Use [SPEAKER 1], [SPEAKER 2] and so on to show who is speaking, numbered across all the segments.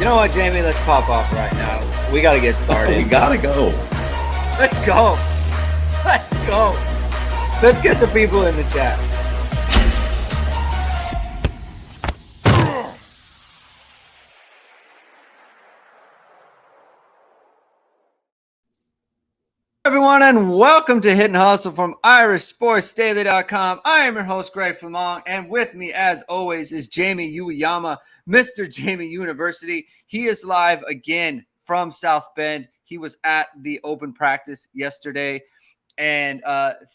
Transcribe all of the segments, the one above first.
[SPEAKER 1] You know what, Jamie? Let's pop off right now. We got to get started.
[SPEAKER 2] We gotta go.
[SPEAKER 1] Let's go. Let's go. Let's get the people in the chat. Everyone, and welcome to Hit and Hustle from IrishSportsDaily.com. I am your host, Greg Flamong, and with me, as always, is Jamie Uwayama, Mr. Jamie University. He is live again from South Bend. He was at the open practice yesterday, and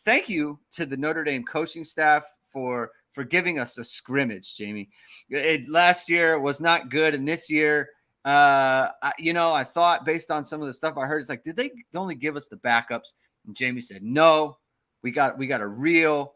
[SPEAKER 1] thank you to the Notre Dame coaching staff for giving us a scrimmage, Jamie. Last year was not good, and this year, I thought based on some of the stuff I heard, it's like, did they only give us the backups? And Jamie said, no, we got a real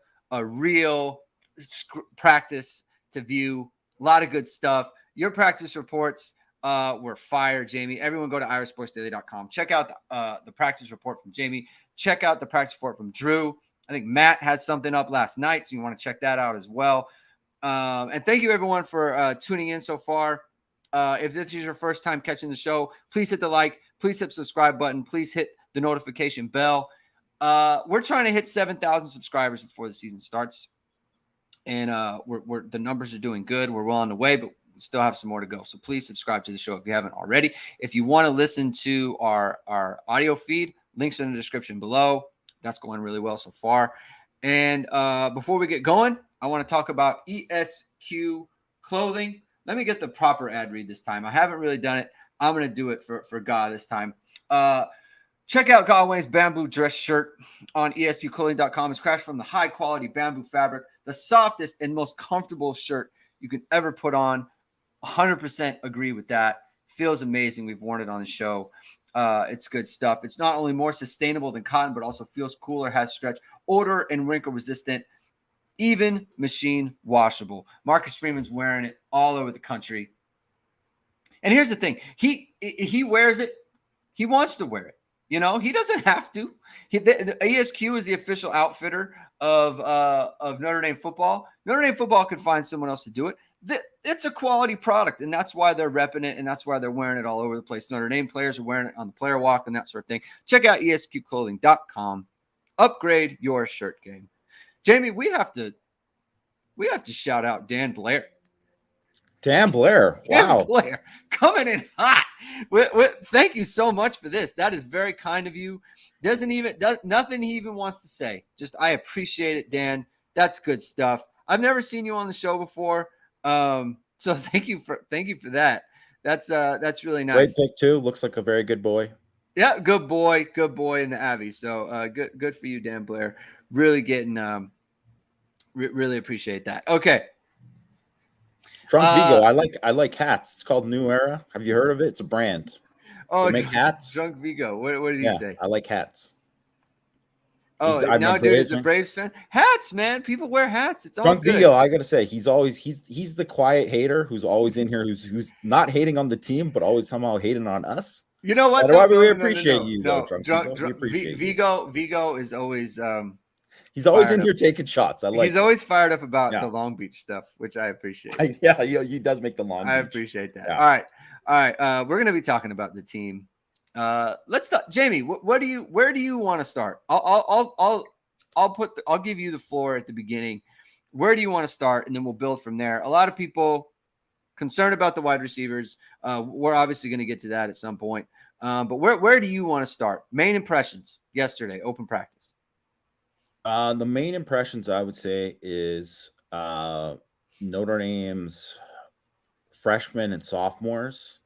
[SPEAKER 1] practice to view. A lot of good stuff. Your practice reports were fire, Jamie. Everyone go to IrishSportsDaily.com. Check out the practice report from Jamie. Check out the practice report from Drew. I think Matt had something up last night, so you want to check that out as well. And thank you, everyone, for tuning in so far. If this is your first time catching the show, please hit the like, please hit the subscribe button, please hit the notification bell. We're trying to hit 7,000 subscribers before the season starts, and we're the numbers are doing good. We're well on the way, but we still have some more to go. So please subscribe to the show if you haven't already. If you want to listen to our audio feed, links in the description below. That's going really well so far. And before we get going, I want to talk about ESQ clothing. Let me get the proper ad read this time. I haven't really done it. I'm going to do it for God this time. Check out Godwin's bamboo dress shirt on ESQclothing.com. It's crafted from the high-quality bamboo fabric, the softest and most comfortable shirt you can ever put on. 100% agree with that. Feels amazing. We've worn it on the show. It's good stuff. It's not only more sustainable than cotton, but also feels cooler, has stretch, odor, and wrinkle-resistant. Even machine washable. Marcus Freeman's wearing it all over the country. And here's the thing. He wears it. He wants to wear it. You know, he doesn't have to. The ESQ is the official outfitter of Notre Dame football. Notre Dame football could find someone else to do it. It's a quality product, and that's why they're repping it, and that's why they're wearing it all over the place. Notre Dame players are wearing it on the player walk and that sort of thing. Check out ESQclothing.com. Upgrade your shirt game. Jamie, we have to shout out Dan Blair.
[SPEAKER 2] Dan Blair. Wow.
[SPEAKER 1] Dan Blair coming in hot. Thank you so much for this. That is very kind of you. Nothing he even wants to say. Just I appreciate it, Dan. That's good stuff. I've never seen you on the show before. So thank you for that. That's really nice.
[SPEAKER 2] Great pick too. Looks like a very good boy.
[SPEAKER 1] Yeah, good boy in the Abbey. So good for you, Dan Blair. Really getting really appreciate that. Okay.
[SPEAKER 2] Drunk Vigo. I like hats. It's called New Era. Have you heard of it? It's a brand.
[SPEAKER 1] Oh,
[SPEAKER 2] they make hats.
[SPEAKER 1] Drunk Vigo. What did he say?
[SPEAKER 2] I like hats.
[SPEAKER 1] Oh, now dude is a Braves fan. Hats, man. People wear hats. It's all
[SPEAKER 2] Drunk
[SPEAKER 1] good.
[SPEAKER 2] Vigo, I gotta say, he's the quiet hater who's always in here, who's not hating on the team, but always somehow hating on us.
[SPEAKER 1] You know what?
[SPEAKER 2] We appreciate you, though, Drunk Vigo.
[SPEAKER 1] Vigo is always
[SPEAKER 2] he's always in here taking shots.
[SPEAKER 1] He's always fired up about the Long Beach stuff, which I appreciate.
[SPEAKER 2] He does make the Long Beach.
[SPEAKER 1] I appreciate that. Yeah. All right. We're gonna be talking about the team. Let's talk, Jamie. Where do you want to start? I'll give you the floor at the beginning. Where do you want to start, and then we'll build from there. A lot of people concerned about the wide receivers. We're obviously going to get to that at some point. But where do you want to start? Main impressions yesterday, open practice.
[SPEAKER 2] The main impressions I would say is Notre Dame's freshmen and sophomores.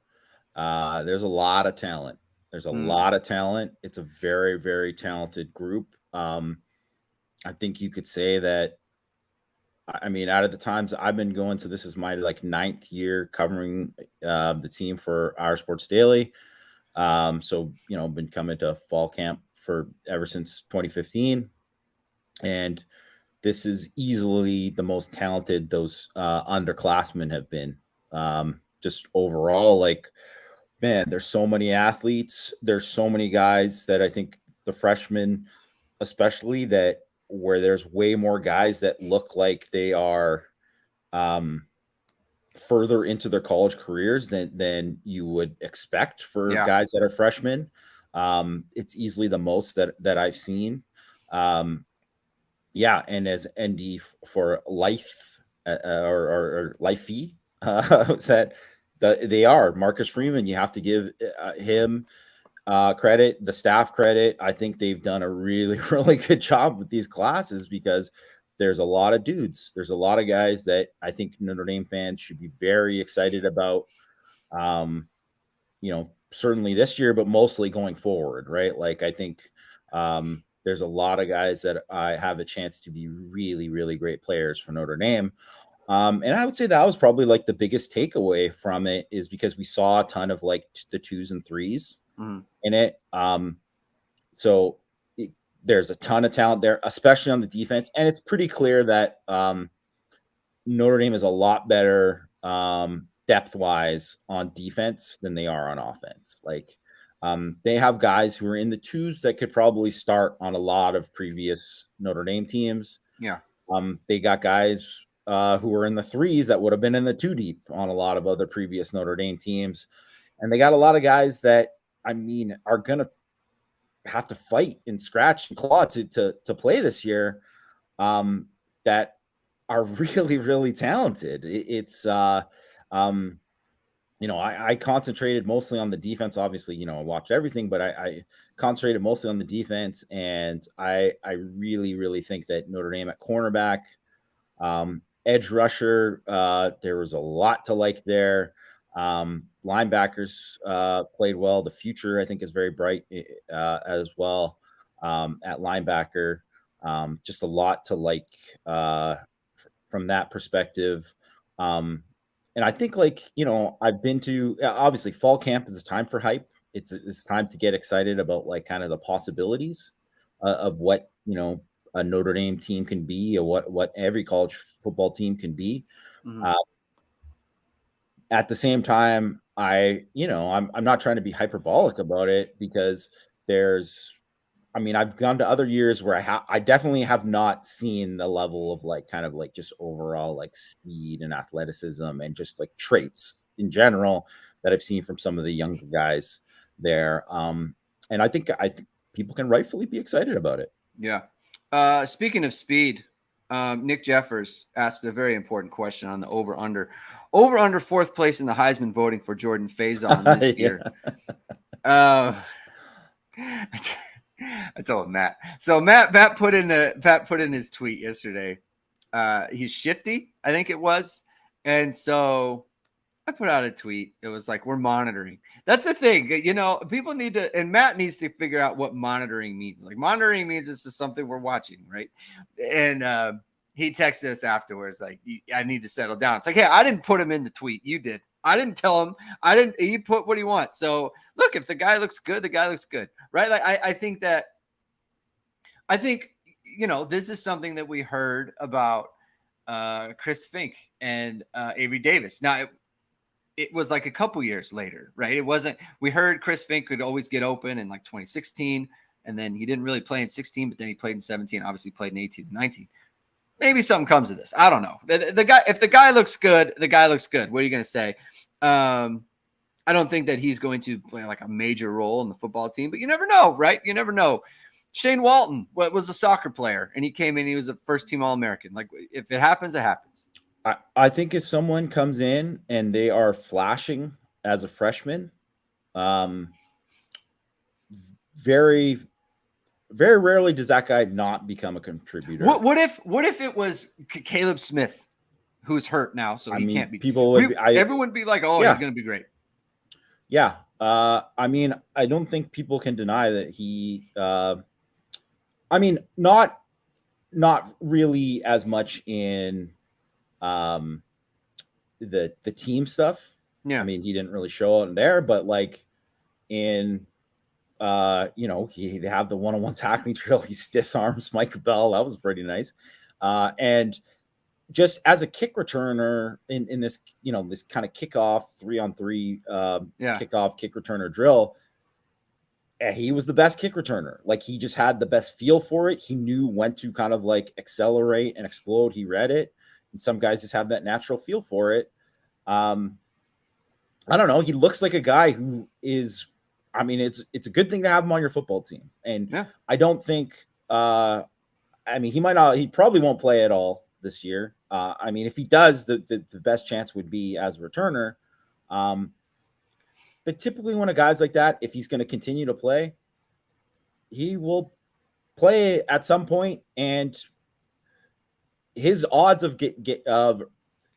[SPEAKER 2] There's a lot of talent. There's a lot of talent. It's a very, very talented group. I think you could say that, I mean, out of the times I've been going, so this is my 9th year covering the team for Our Sports Daily. So, been coming to fall camp ever since 2015. And this is easily the most talented those underclassmen have been. Just overall, man, there's so many athletes. There's so many guys that I think the freshmen, especially, that where there's way more guys that look like they are further into their college careers than you would expect for
[SPEAKER 1] Yeah.
[SPEAKER 2] guys that are freshmen. It's easily the most that I've seen. Yeah, and as ND for life or life fee, said they are Marcus Freeman. You have to give him credit, the staff credit. I think they've done a really, really good job with these classes because there's a lot of dudes. There's a lot of guys that I think Notre Dame fans should be very excited about. Certainly this year, but mostly going forward, right? Like I think there's a lot of guys that I have a chance to be really, really great players for Notre Dame. And I would say that was probably like the biggest takeaway from it is because we saw a ton of like the 2s and 3s in it. So there's a ton of talent there, especially on the defense. And it's pretty clear that Notre Dame is a lot better depth wise on defense than they are on offense. Like they have guys who are in the 2s that could probably start on a lot of previous Notre Dame teams.
[SPEAKER 1] Yeah.
[SPEAKER 2] They got guys who were in the 3s that would have been in the 2 deep on a lot of other previous Notre Dame teams. And they got a lot of guys that, are going to have to fight and scratch and claw to play this year that are really, really talented. I concentrated mostly on the defense. Obviously, I watched everything, but I concentrated mostly on the defense. And I really, really think that Notre Dame at cornerback, edge rusher, there was a lot to like there. Linebackers played well. The future, I think, is very bright as well at linebacker. Just a lot to like from that perspective. And I think I've been to obviously fall camp is a time for hype. It's time to get excited about like kind of the possibilities of what, a Notre Dame team can be or what every college football team can be. At the same time, I'm not trying to be hyperbolic about it because I've gone to other years where I definitely have not seen the level of like kind of like just overall like speed and athleticism and just like traits in general that I've seen from some of the younger guys there. And I think people can rightfully be excited about it.
[SPEAKER 1] Yeah. Speaking of speed, Nick Jeffers asked a very important question on the over-under. Over-under 4th place in the Heisman voting for Jordan Faison this year. I told Matt. So Matt put in his tweet yesterday. He's shifty, I think it was. And so I put out a tweet. It was like, we're monitoring. That's the thing. People need to, and Matt needs to figure out what monitoring means. Like monitoring means this is something we're watching, right? And he texted us afterwards, like, I need to settle down. It's like, hey, I didn't put him in the tweet. You did. I didn't tell him. He put what he wants. So look, if the guy looks good, the guy looks good, right? Like, I think this is something that we heard about Chris Fink and Avery Davis. Now, it was like a couple years later, right? It wasn't, we heard Chris Fink could always get open in like 2016, and then he didn't really play in 16, but then he played in 17, obviously played in 18 and 19. Maybe something comes of this. I don't know. The guy, if the guy looks good, the guy looks good. What are you going to say? I don't think that he's going to play like a major role in the football team, but you never know, right? You never know. Shane Walton was a soccer player, and he came in, he was a first-team All-American. Like, if it happens, it happens.
[SPEAKER 2] I think if someone comes in and they are flashing as a freshman, very, very rarely does that guy not become a contributor.
[SPEAKER 1] What if it was Caleb Smith, who's hurt now, so he can't be? Everyone would be like, "Oh, yeah, he's going to be great."
[SPEAKER 2] Yeah, I don't think people can deny that he. Not really as much in. The team stuff.
[SPEAKER 1] Yeah.
[SPEAKER 2] He didn't really show it there, but like in he have the one-on-one tackling drill. He stiff arms Mike Bell. That was pretty nice. And just as a kick returner in this, this kind of kickoff 3-on-3 kickoff kick returner drill, he was the best kick returner. Like he just had the best feel for it. He knew when to kind of like accelerate and explode. He read it. And some guys just have that natural feel for it. I don't know. He looks like a guy who is. I mean, it's a good thing to have him on your football team, and
[SPEAKER 1] Yeah.
[SPEAKER 2] I don't think. I mean, he might not. He probably won't play at all this year. I mean, if he does, the best chance would be as a returner. But typically, when a guy's like that, if he's going to continue to play, he will play at some point, and his odds of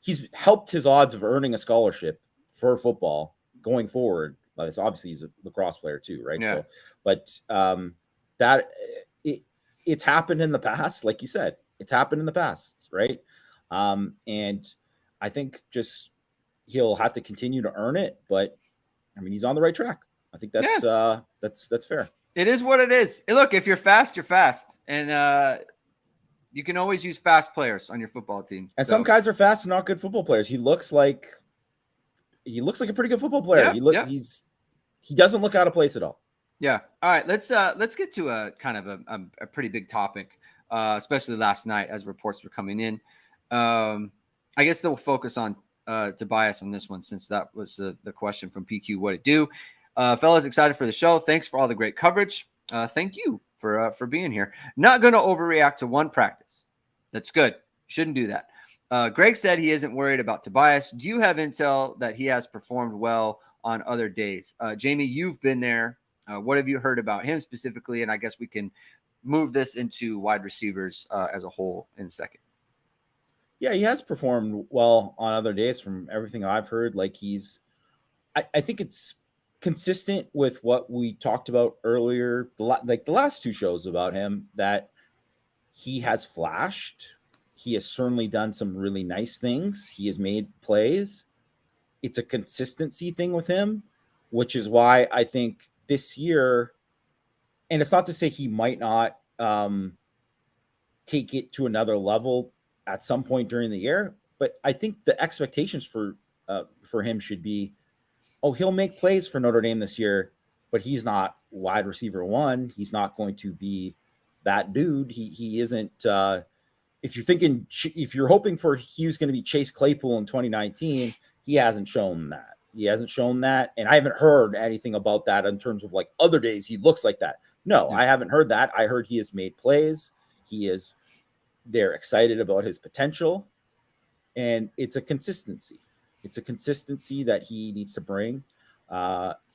[SPEAKER 2] he's helped his odds of earning a scholarship for football going forward. It's obviously he's a lacrosse player too, right?
[SPEAKER 1] Yeah.
[SPEAKER 2] So, but that it's happened in the past, like you said, it's happened in the past, right? And I think just he'll have to continue to earn it, but I mean, he's on the right track. I think that's that's fair.
[SPEAKER 1] It is what it is. Hey, look, if you're fast, and you can always use fast players on your football team.
[SPEAKER 2] And some guys are fast and not good football players. He looks like a pretty good football player. He doesn't look out of place at all.
[SPEAKER 1] Yeah. All right. Let's get to a kind of a pretty big topic, especially last night as reports were coming in. I guess they'll focus on Tobias on this one, since that was the question from PQ. What it do? Fellas, excited for the show. Thanks for all the great coverage. Thank you for being here. Not going to overreact to one practice. That's good. Shouldn't do that. Greg said he isn't worried about Tobias. Do you have intel that he has performed well on other days? Jamie, you've been there. What have you heard about him specifically? And I guess we can move this into wide receivers as a whole in a second.
[SPEAKER 2] Yeah, he has performed well on other days from everything I've heard. Like I think it's consistent with what we talked about earlier, like the last two shows about him, that he has flashed. He has certainly done some really nice things. He has made plays. It's a consistency thing with him, which is why I think this year, and it's not to say he might not take it to another level at some point during the year, but I think the expectations for him should be, he'll make plays for Notre Dame this year, but he's not wide receiver one. He's not going to be that dude. He isn't. If you're hoping for he was going to be Chase Claypool in 2019, he hasn't shown that. He hasn't shown that, and I haven't heard anything about that in terms of like other days he looks like that. No, I haven't heard that. I heard he has made plays. They're excited about his potential, and it's a consistency. It's a consistency that he needs to bring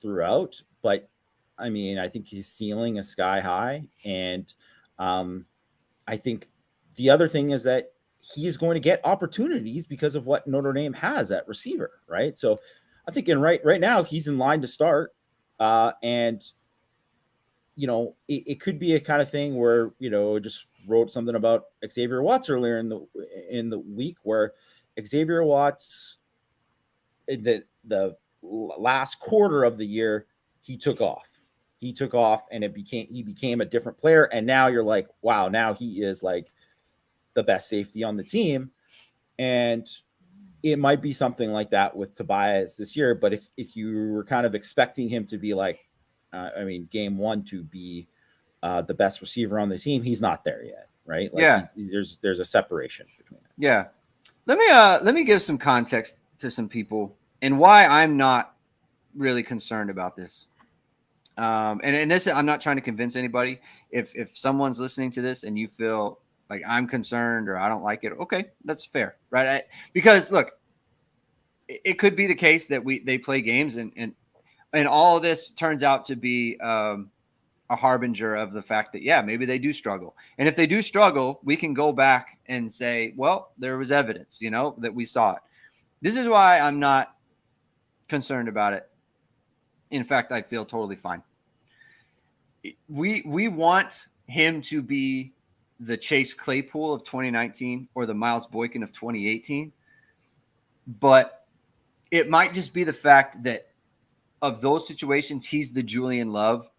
[SPEAKER 2] throughout. But I mean, I think his ceiling is sky high, and I think the other thing is that he is going to get opportunities because of what Notre Dame has at receiver, right? So I think right now he's in line to start, and it could be a kind of thing where just wrote something about Xavier Watts earlier in the week, where Xavier Watts, the last quarter of the year, he took off, and he became a different player. And now you're like, wow, now he is like the best safety on the team. And it might be something like that with Tobias this year. But if you were kind of expecting him to be like, game one to be the best receiver on the team, he's not there yet, right? Like there's a separation between them.
[SPEAKER 1] Yeah. Let me give some context to some people and why I'm not really concerned about this. And this, I'm not trying to convince anybody. If someone's listening to this and you feel like I'm concerned or I don't like it, okay, that's fair, right? Because look, it could be the case that they play games and all of this turns out to be a harbinger of the fact that, maybe they do struggle. And if they do struggle, we can go back and say, well, there was evidence, that we saw it. This is why I'm not concerned about it. In fact, I feel totally fine. We want him to be the Chase Claypool of 2019 or the Miles Boykin of 2018. But it might just be the fact that of those situations, he's the Julian Love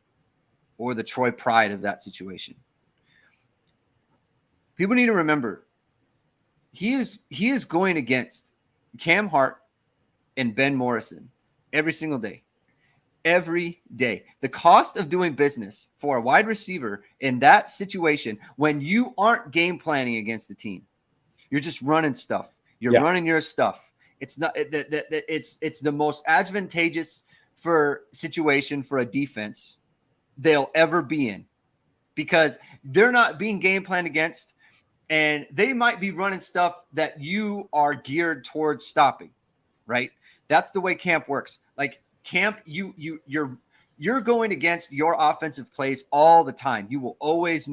[SPEAKER 1] or the Troy Pride of that situation. People need to remember he is going against Cam Hart and Ben Morrison every single day. Every day. The cost of doing business for a wide receiver in that situation, when you aren't game planning against the team, you're just running stuff. You're running your stuff. It's not it's the most advantageous situation for a defense they'll ever be in, because they're not being game planned against, and they might be running stuff that you are geared towards stopping, right? That's the way camp works. Like camp, you're going against your offensive plays all the time. You will always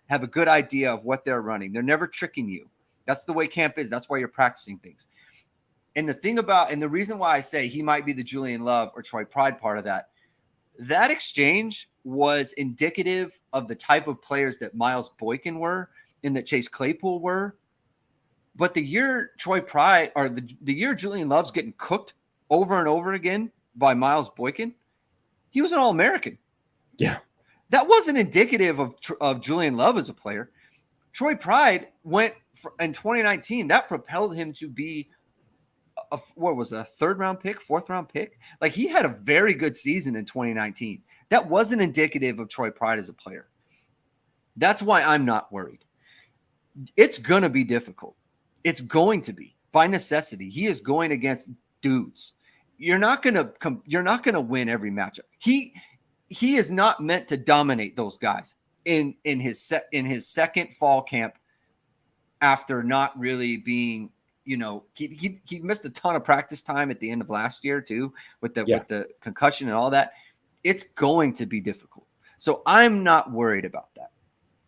[SPEAKER 1] have a good idea of what they're running. They're never tricking you. That's the way camp is. That's why you're practicing things. And the reason why I say he might be the Julian Love or Troy Pride part of that exchange was indicative of the type of players that Miles Boykin were and that Chase Claypool were. But the year Troy Pride, or the year Julian Love's getting cooked over and over again by Miles Boykin, he was an All-American.
[SPEAKER 2] Yeah.
[SPEAKER 1] That wasn't indicative of Julian Love as a player. Troy Pride went in 2019. That propelled him to be a third-round pick, fourth-round pick? Like, he had a very good season in 2019. That wasn't indicative of Troy Pride as a player. That's why I'm not worried. It's going to be difficult. It's going to be, by necessity. He is going against dudes. You're not going to win every matchup. He is not meant to dominate those guys in his second fall camp after not really being, he missed a ton of practice time at the end of last year too, with the concussion and all that. It's going to be difficult. So I'm not worried about that.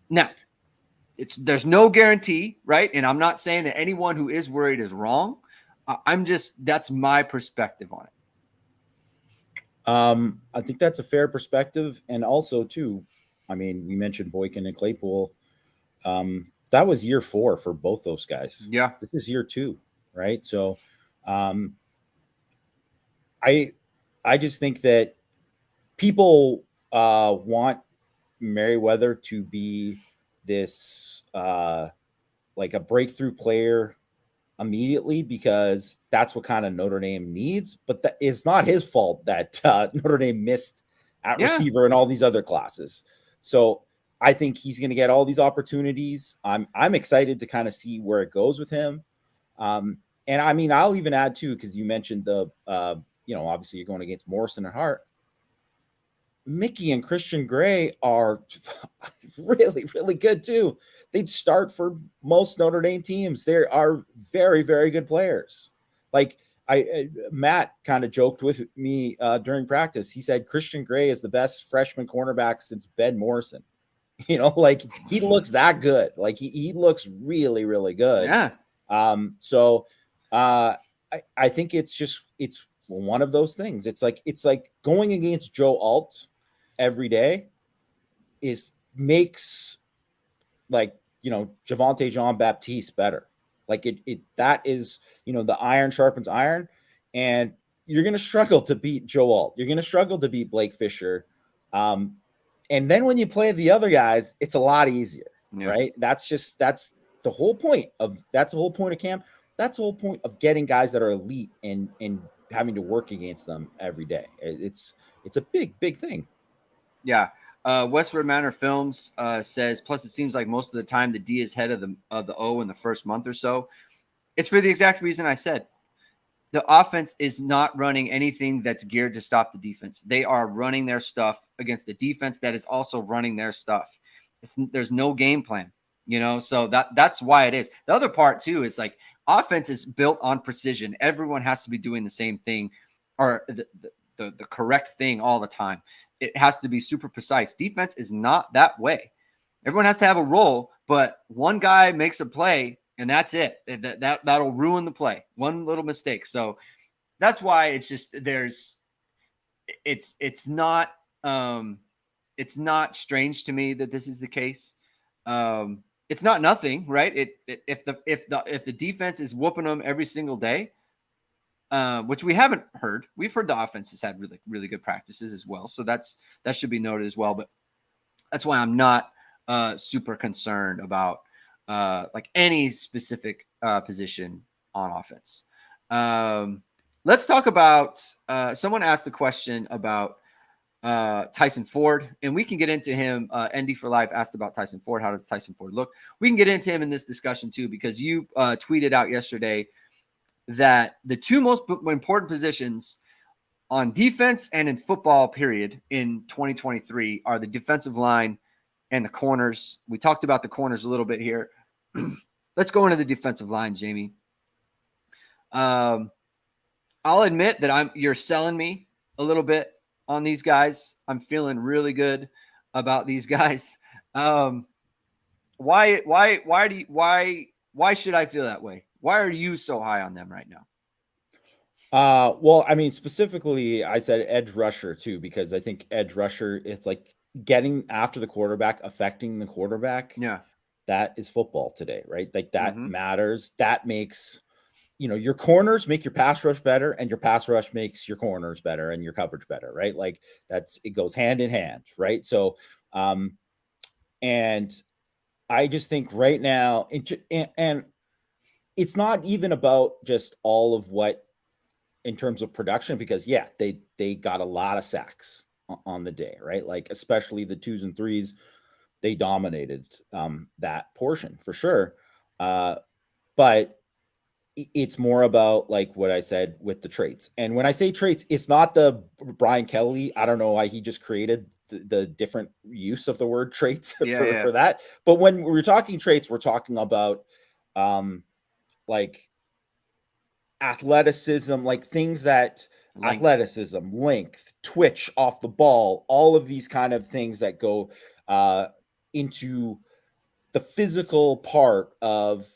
[SPEAKER 1] Now, there's no guarantee, right? And I'm not saying that anyone who is worried is wrong. That's my perspective on it.
[SPEAKER 2] I think that's a fair perspective. And also too, I mean, we mentioned Boykin and Claypool. That was year 4 for both those guys.
[SPEAKER 1] Yeah.
[SPEAKER 2] This is year 2, right? So I just think that people want Merriweather to be this like a breakthrough player immediately, because that's what kind of Notre Dame needs. But that is not his fault that Notre Dame missed at receiver and all these other classes. So I think he's going to get all these opportunities. I'm excited to kind of see where it goes with him. And I mean, I'll even add too, because you mentioned the obviously you're going against Morrison and Hart. Mickey and Christian Gray are really, really good too. They'd start for most Notre Dame teams. They are very, very good players. Like Matt kind of joked with me during practice. He said Christian Gray is the best freshman cornerback since Ben Morrison. Like he looks that good. Like he looks really, really good.
[SPEAKER 1] Yeah.
[SPEAKER 2] So I think it's one of those things. It's like going against Joe Alt every day makes Javonte Jean-Baptiste better. Like that is, the iron sharpens iron, and you're going to struggle to beat Joe Alt. You're going to struggle to beat Blake Fisher. And then when you play the other guys, it's a lot easier, right? That's the whole point of camp. That's the whole point of getting guys that are elite and having to work against them every day. It's a big, big thing.
[SPEAKER 1] Yeah. Westwood Manor Films says, plus it seems like most of the time the D is head of the O in the first month or so. It's for the exact reason I said. The offense is not running anything that's geared to stop the defense. They are running their stuff against the defense that is also running their stuff. There's no game plan, so that's why it is. The other part too is like offense is built on precision. Everyone has to be doing the same thing or the correct thing all the time. It has to be super precise. Defense is not that way. Everyone has to have a role, but one guy makes a play and that's it. That'll ruin the play. One little mistake. So that's why it's just it's not strange to me that this is the case. It's not nothing, right? If the defense is whooping them every single day, which we haven't heard. We've heard the offense has had really, really good practices as well. So that should be noted as well. But that's why I'm not super concerned about like any specific position on offense. Let's talk about someone asked a question about Tyson Ford, and we can get into him. ND for Life asked about Tyson Ford. How does Tyson Ford look? We can get into him in this discussion too, because you tweeted out yesterday that the two most important positions on defense and in football, period, in 2023 are the defensive line and the corners. We talked about the corners a little bit here. Let's go into the defensive line, Jamie. I'll admit that you're selling me a little bit on these guys. I'm feeling really good about these guys. Why should I feel that way? Why are you so high on them right now?
[SPEAKER 2] Well, I mean, specifically, I said edge rusher too, because I think edge rusher, it's like getting after the quarterback, affecting the quarterback.
[SPEAKER 1] Yeah.
[SPEAKER 2] That is football today, right? Like that matters. That makes, your corners make your pass rush better, and your pass rush makes your corners better and your coverage better, right? Like it goes hand in hand, right? So, and I just think right now, and it's not even about just all of what in terms of production, because they got a lot of sacks on the day, right? Like especially the 2s and 3s, they dominated that portion for sure. But it's more about like what I said with the traits. And when I say traits, it's not the Brian Kelly. I don't know why he just created the different use of the word traits for that. But when we're talking traits, we're talking about like athleticism, like things that athleticism, length, twitch off the ball, all of these kind of things that go into the physical part of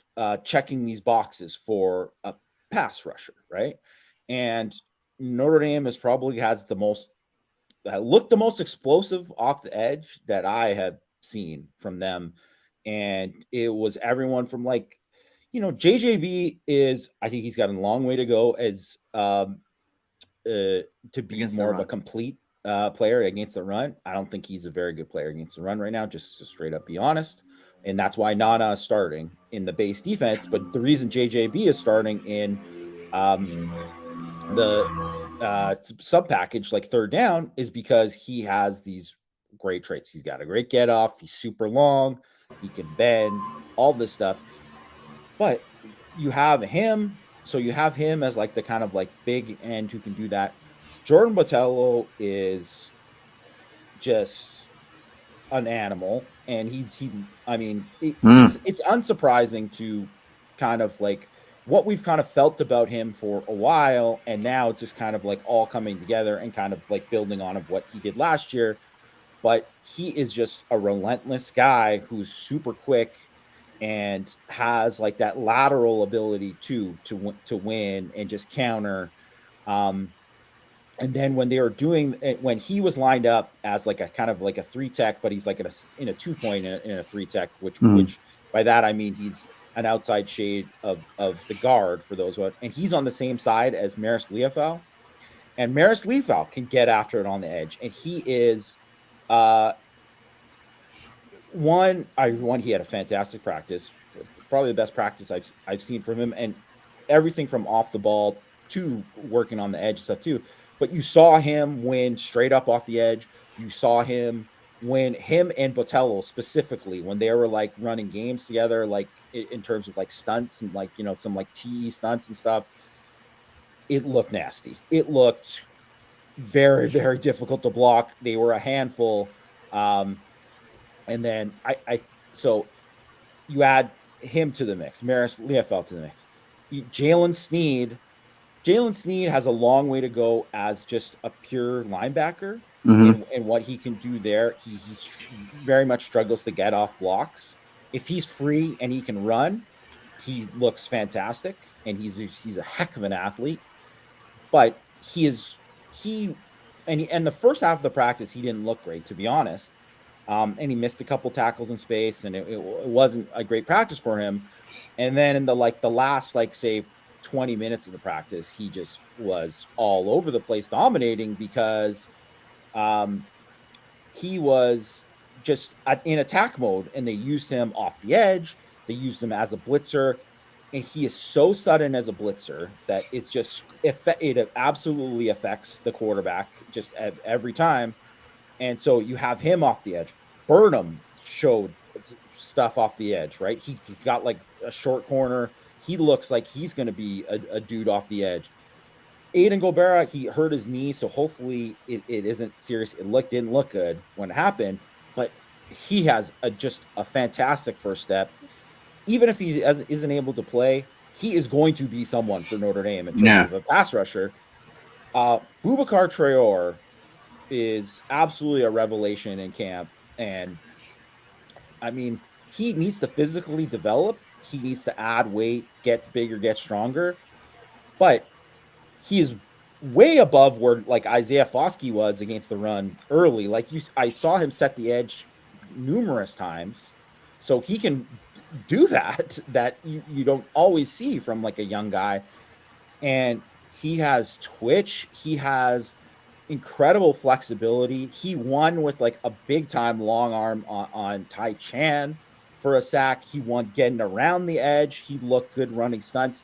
[SPEAKER 2] checking these boxes for a pass rusher, right? And Notre Dame has the most explosive off the edge that I have seen from them. And it was everyone from like, JJB I think he's got a long way to go as to be more of a complete player against the run. I don't think he's a very good player against the run right now, just to straight up be honest. And that's why Nana is starting in the base defense. But the reason JJB is starting in the sub package, like third down, is because he has these great traits. He's got a great get off. He's super long. He can bend, all this stuff. But you have him. So you have him as like the kind of like big end who can do that. Jordan Botelho is just an animal, and it's unsurprising to kind of like what we've kind of felt about him for a while, and now it's just kind of like all coming together and kind of like building on of what he did last year. But he is just a relentless guy who's super quick and has like that lateral ability to win and just counter. And then when they were when he was lined up as like a kind of like a 3 tech, but he's like in a 2-point in a 3 tech, which by that I mean he's an outside shade of the guard for those one, and he's on the same side as Maris Leofau, and Maris Leofau can get after it on the edge, and he is he had a fantastic practice, probably the best practice I've seen from him, and everything from off the ball to working on the edge stuff too. But you saw him win straight up off the edge. You saw him when him and Botelho specifically, when they were like running games together, like in terms of like stunts and like, some like TE stunts and stuff, it looked nasty. It looked very, very difficult to block. They were a handful. And then so you add him to the mix, Maris Leofau to the mix. Jalen Sneed has a long way to go as just a pure linebacker, and what he can do there. He very much struggles to get off blocks. If he's free and he can run, he looks fantastic, and he's a heck of an athlete. But and the first half of the practice, he didn't look great, to be honest. And he missed a couple tackles in space, and it wasn't a great practice for him. And then in the last, like, say, 20 minutes of the practice, he just was all over the place dominating, because he was just in attack mode, and they used him off the edge. They used him as a blitzer, and he is so sudden as a blitzer that it absolutely affects the quarterback just every time. And so you have him off the edge. Burnham showed stuff off the edge, right? He got like a short corner he looks like he's going to be a dude off the edge. Aiden Gobera, he hurt his knee, so hopefully it isn't serious. Didn't look good when it happened, but he has just a fantastic first step. Even if he isn't able to play, he is going to be someone for Notre Dame in terms of a pass rusher. Boubacar Traore is absolutely a revelation in camp, and I mean, he needs to physically develop. He needs to add weight, get bigger, get stronger, but he is way above where like Isaiah Foskey was against the run early. I saw him set the edge numerous times, so he can do that you don't always see from like a young guy. And he has twitch. He has incredible flexibility. He won with like a big time long arm on Tai Chan for a sack. He won getting around the edge. He looked good running stunts.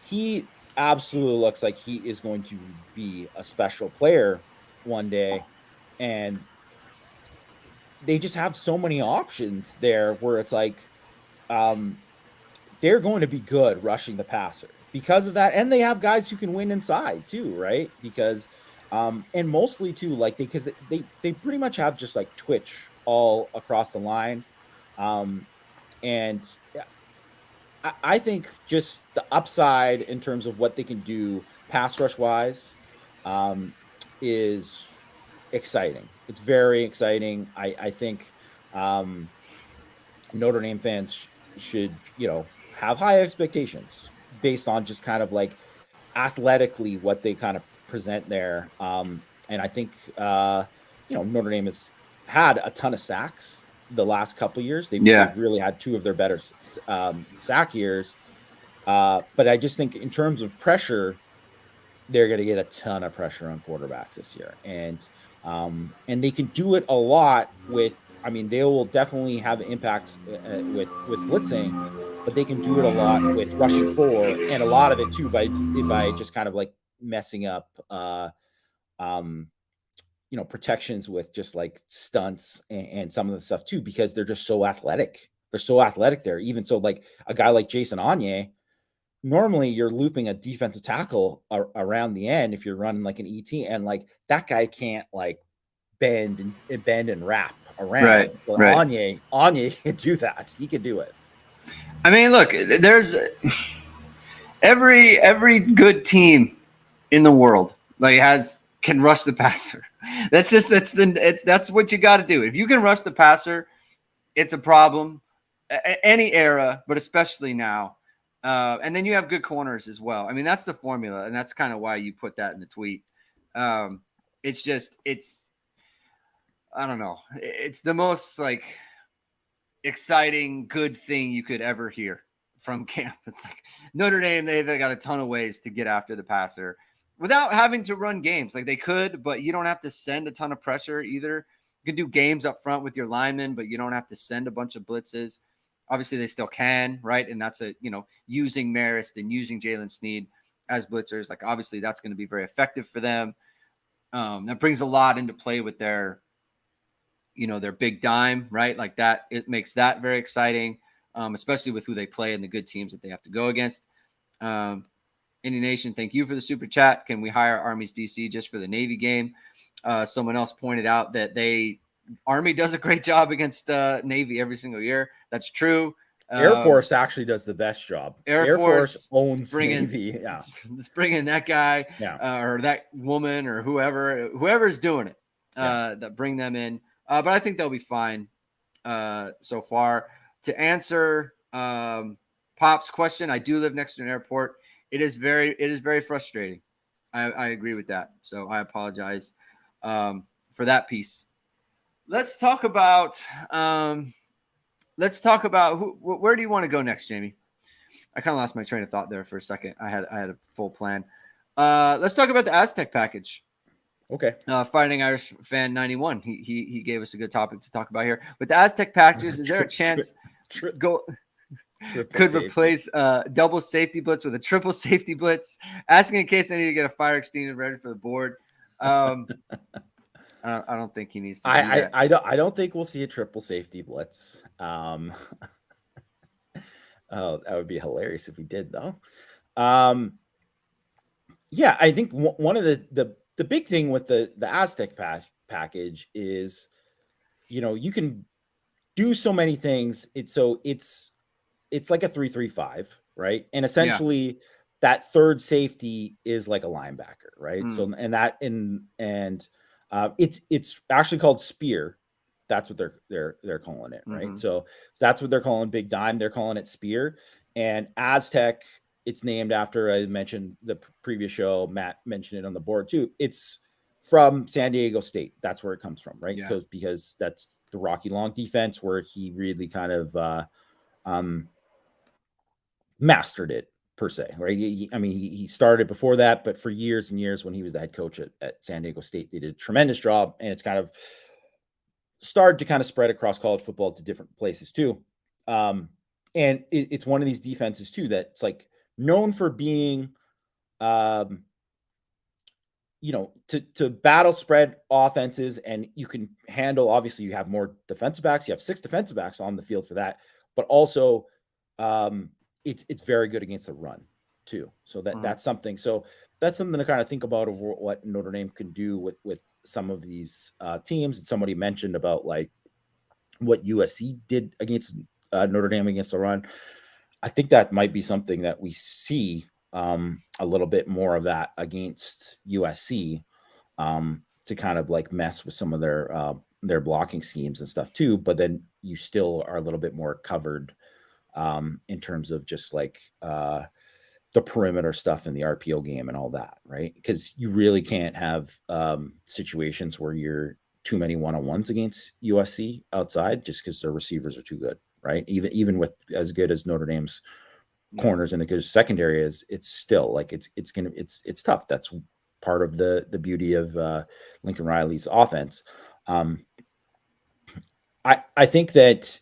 [SPEAKER 2] He absolutely looks like he is going to be a special player one day. And they just have so many options there where it's like they're going to be good rushing the passer because of that. And they have guys who can win inside too, right? Because and mostly too, like because they pretty much have just like twitch all across the line. And I think just the upside in terms of what they can do pass rush wise is exciting. It's very exciting. I think Notre Dame fans should, have high expectations based on just kind of like athletically what they kind of present there. And I think, Notre Dame has had a ton of sacks the last couple of years. They've really had two of their better sack years. But I just think in terms of pressure, they're going to get a ton of pressure on quarterbacks this year. And they can do it a lot with, they will definitely have impacts with blitzing, but they can do it a lot with rushing forward, and a lot of it too by just kind of like messing up, protections with just like stunts and some of the stuff too, because they're just so athletic. They're so athletic there. Even so, like a guy like Jason Anye, normally you're looping a defensive tackle around the end if you're running like an ET, and like that guy can't like bend and wrap around.
[SPEAKER 1] Right.
[SPEAKER 2] But
[SPEAKER 1] Right.
[SPEAKER 2] Anye can do that. He can do it.
[SPEAKER 1] Look, there's every good team in the world can rush the passer. That's what you got to do. If you can rush the passer, it's a problem. Any era, but especially now. And then you have good corners as well. That's the formula, and that's kind of why you put that in the tweet. It's I don't know. It's the most like exciting, good thing you could ever hear from camp. It's like Notre Dame, they've got a ton of ways to get after the passer without having to run games. Like they could, but you don't have to send a ton of pressure either. You can do games up front with your linemen, but you don't have to send a bunch of blitzes. Obviously, they still can, right? And that's using Marist and using Jalen Sneed as blitzers. Like obviously, that's going to be very effective for them. That brings a lot into play with their big dime, right? Like that, it makes that very exciting, especially with who they play and the good teams that they have to go against. Indian Nation, thank you for the super chat. Can we hire Army's DC just for the Navy game? Someone else pointed out that Army does a great job against Navy every single year. That's true.
[SPEAKER 2] Air Force actually does the best job.
[SPEAKER 1] Air Force
[SPEAKER 2] owns Navy. Yeah,
[SPEAKER 1] let's bring in that guy, or that woman, or whoever's doing it. That bring them in. But I think they'll be fine so far. To answer Pop's question, I do live next to an airport. It is very frustrating. I agree with that. So I apologize for that piece. Let's talk about where do you want to go next, Jamie? I kind of lost my train of thought there for a second. I had a full plan. Let's talk about the Aztec package.
[SPEAKER 2] Okay.
[SPEAKER 1] Fighting Irish Fan 91. He gave us a good topic to talk about here. With the Aztec packages, is there a chance could replace double safety blitz with a triple safety blitz? Asking in case I need to get a fire extinguisher ready for the board. I don't think he needs to do that.
[SPEAKER 2] I don't think we'll see a triple safety blitz. Oh, that would be hilarious if we did, though. Um, yeah, I think one of the big thing with the Aztec package is, you can do so many things. It's like a 3-3-5, right? And
[SPEAKER 1] Yeah.
[SPEAKER 2] essentially that third safety is like a linebacker, right?
[SPEAKER 1] Mm.
[SPEAKER 2] So it's actually called spear. That's what they're calling it, right?
[SPEAKER 1] Mm-hmm.
[SPEAKER 2] So that's what they're calling big dime. They're calling it spear. And Aztec, it's named after, I mentioned the previous show, Matt mentioned it on the board too. It's from San Diego State. That's where it comes from, right?
[SPEAKER 1] Yeah.
[SPEAKER 2] Because that's the Rocky Long defense where he really kind of mastered it per se, right? He started before that, but for years and years when he was the head coach at San Diego State, they did a tremendous job, and it's kind of started to kind of spread across college football to different places too. And it's one of these defenses too that's like known for being, um, to battle spread offenses, and you can handle. Obviously, you have more defensive backs. You have 6 defensive backs on the field for that, but also, um, it's very good against the run too. So
[SPEAKER 1] Mm-hmm.
[SPEAKER 2] that's something. So that's something to kind of think about of what Notre Dame can do with some of these teams. And somebody mentioned about like what USC did against Notre Dame against the run. I think that might be something that we see a little bit more of that against USC, to kind of like mess with some of their blocking schemes and stuff too. But then you still are a little bit more covered in terms of just like the perimeter stuff in the RPO game and all that, right? Because you really can't have situations where you're too many one-on-ones against USC outside just because their receivers are too good, right? Even with as good as Notre Dame's corners and a good secondary is, it's still like it's tough. That's part of the beauty of Lincoln Riley's offense. I think that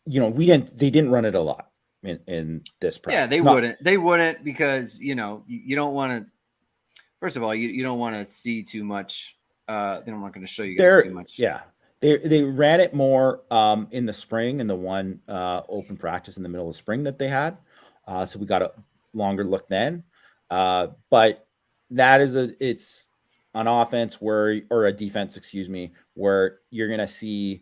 [SPEAKER 2] they didn't run it a lot in this
[SPEAKER 1] Yeah,
[SPEAKER 2] practice. Not
[SPEAKER 1] they wouldn't because you don't want to. First of all, you don't want to see too much. They're not going to show you guys too much.
[SPEAKER 2] Yeah, they ran it more in the spring, in the one open practice in the middle of spring that they had. So we got a longer look then. But it's an offense or a defense, excuse me, where you're going to see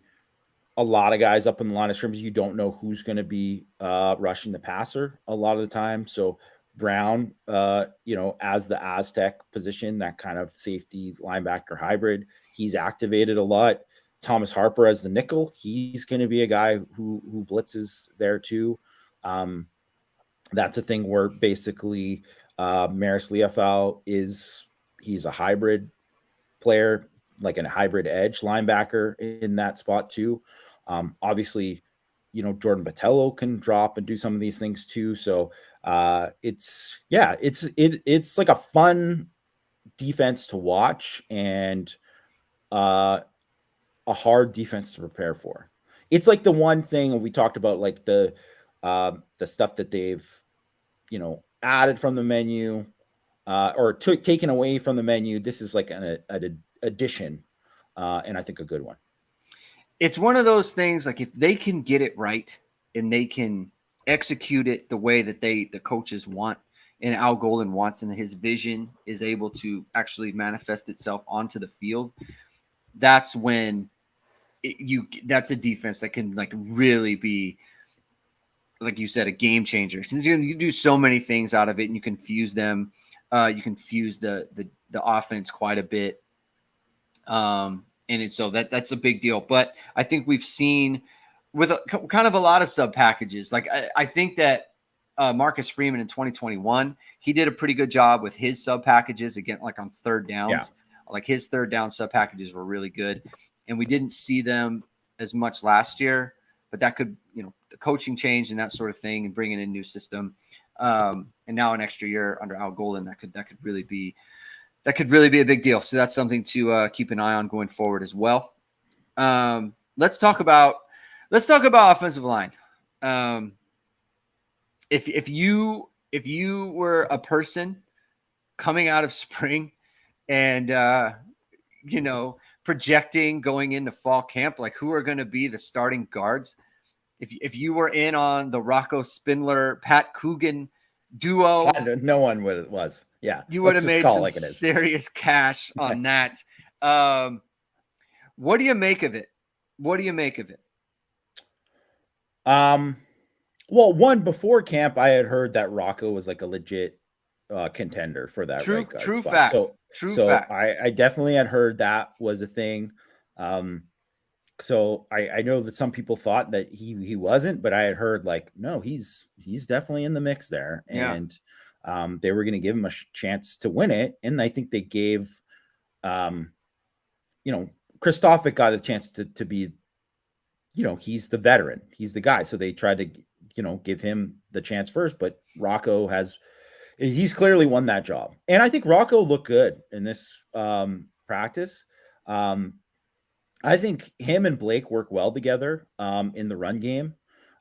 [SPEAKER 2] a lot of guys up in the line of scrimmage. You don't know who's going to be rushing the passer a lot of the time. So Brown, as the Aztec position, that kind of safety linebacker hybrid, he's activated a lot. Thomas Harper as the nickel, he's going to be a guy who blitzes there too. That's a thing where basically Maris Liafau he's a hybrid player, like a hybrid edge linebacker in that spot too. Obviously, Jordan Botelho can drop and do some of these things too. So it's like a fun defense to watch and a hard defense to prepare for. It's like the one thing we talked about, like the stuff that they've added from the menu or taken away from the menu. This is like an addition, and I think a good one.
[SPEAKER 1] It's one of those things, like if they can get it right and they can execute it the way that the coaches want and Al Golden wants, and his vision is able to actually manifest itself onto the field, that's when that's a defense that can like really be, like you said, a game changer. Since you do so many things out of it and you confuse them, you confuse the offense quite a bit. And so that's a big deal. But I think we've seen with kind of a lot of sub packages. Like I think that Marcus Freeman in 2021, he did a pretty good job with his sub packages, again, like on third downs.
[SPEAKER 2] Yeah.
[SPEAKER 1] Like his third down sub packages were really good, and we didn't see them as much last year. But that could, the coaching change and that sort of thing, and bringing in a new system, and now an extra year under Al Golden, that could really be a big deal. So that's something to keep an eye on going forward as well. Let's talk about offensive line. If you were a person coming out of spring and projecting going into fall camp, like who are going to be the starting guards, if you were in on the Rocco Spindler, Pat Coogan duo,
[SPEAKER 2] no one was. Yeah.
[SPEAKER 1] You would have
[SPEAKER 2] just
[SPEAKER 1] made
[SPEAKER 2] call
[SPEAKER 1] some
[SPEAKER 2] it like it is.
[SPEAKER 1] serious cash on that. What do you make of it? What do you make of it?
[SPEAKER 2] Well, one, before camp, I had heard that Rocco was like a legit contender for that right guard
[SPEAKER 1] True
[SPEAKER 2] spot.
[SPEAKER 1] fact. True fact.
[SPEAKER 2] I definitely had heard that was a thing. So I know that some people thought that he wasn't, but I had heard like, no, he's definitely in the mix there.
[SPEAKER 1] Yeah.
[SPEAKER 2] And they were going to give him a chance to win it. And I think they gave, Krzysztofic got a chance to be, he's the veteran, he's the guy. So they tried to, give him the chance first, but Rocco he's clearly won that job. And I think Rocco looked good in this practice. I think him and Blake work well together in the run game.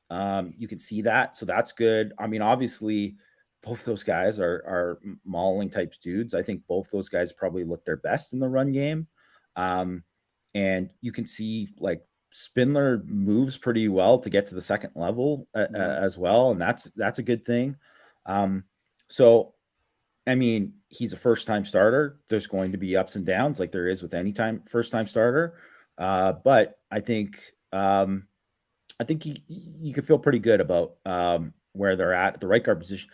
[SPEAKER 2] You can see that. So that's good. I mean, obviously, both those guys are mauling types dudes. I think both those guys probably look their best in the run game. And you can see like Spindler moves pretty well to get to the second level as well. And that's a good thing. So, I mean, he's a first-time starter. There's going to be ups and downs like there is with any first-time starter. But I think you could feel pretty good about where they're at the right guard position.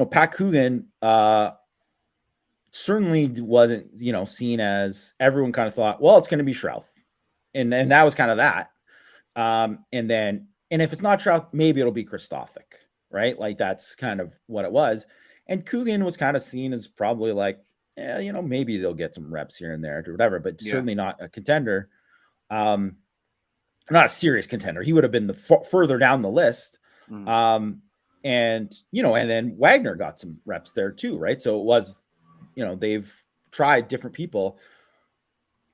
[SPEAKER 2] Pat Coogan certainly wasn't, seen as, everyone kind of thought, well, it's going to be Shrouth. And that was kind of that. And if it's not Shrouth, maybe it'll be Krzysztofic, right? Like that's kind of what it was. And Coogan was kind of seen as probably like, maybe they'll get some reps here and there or whatever, but certainly not a contender. Not a serious contender. He would have been the further down the list. And then Wagner got some reps there too, right? So it was, they've tried different people.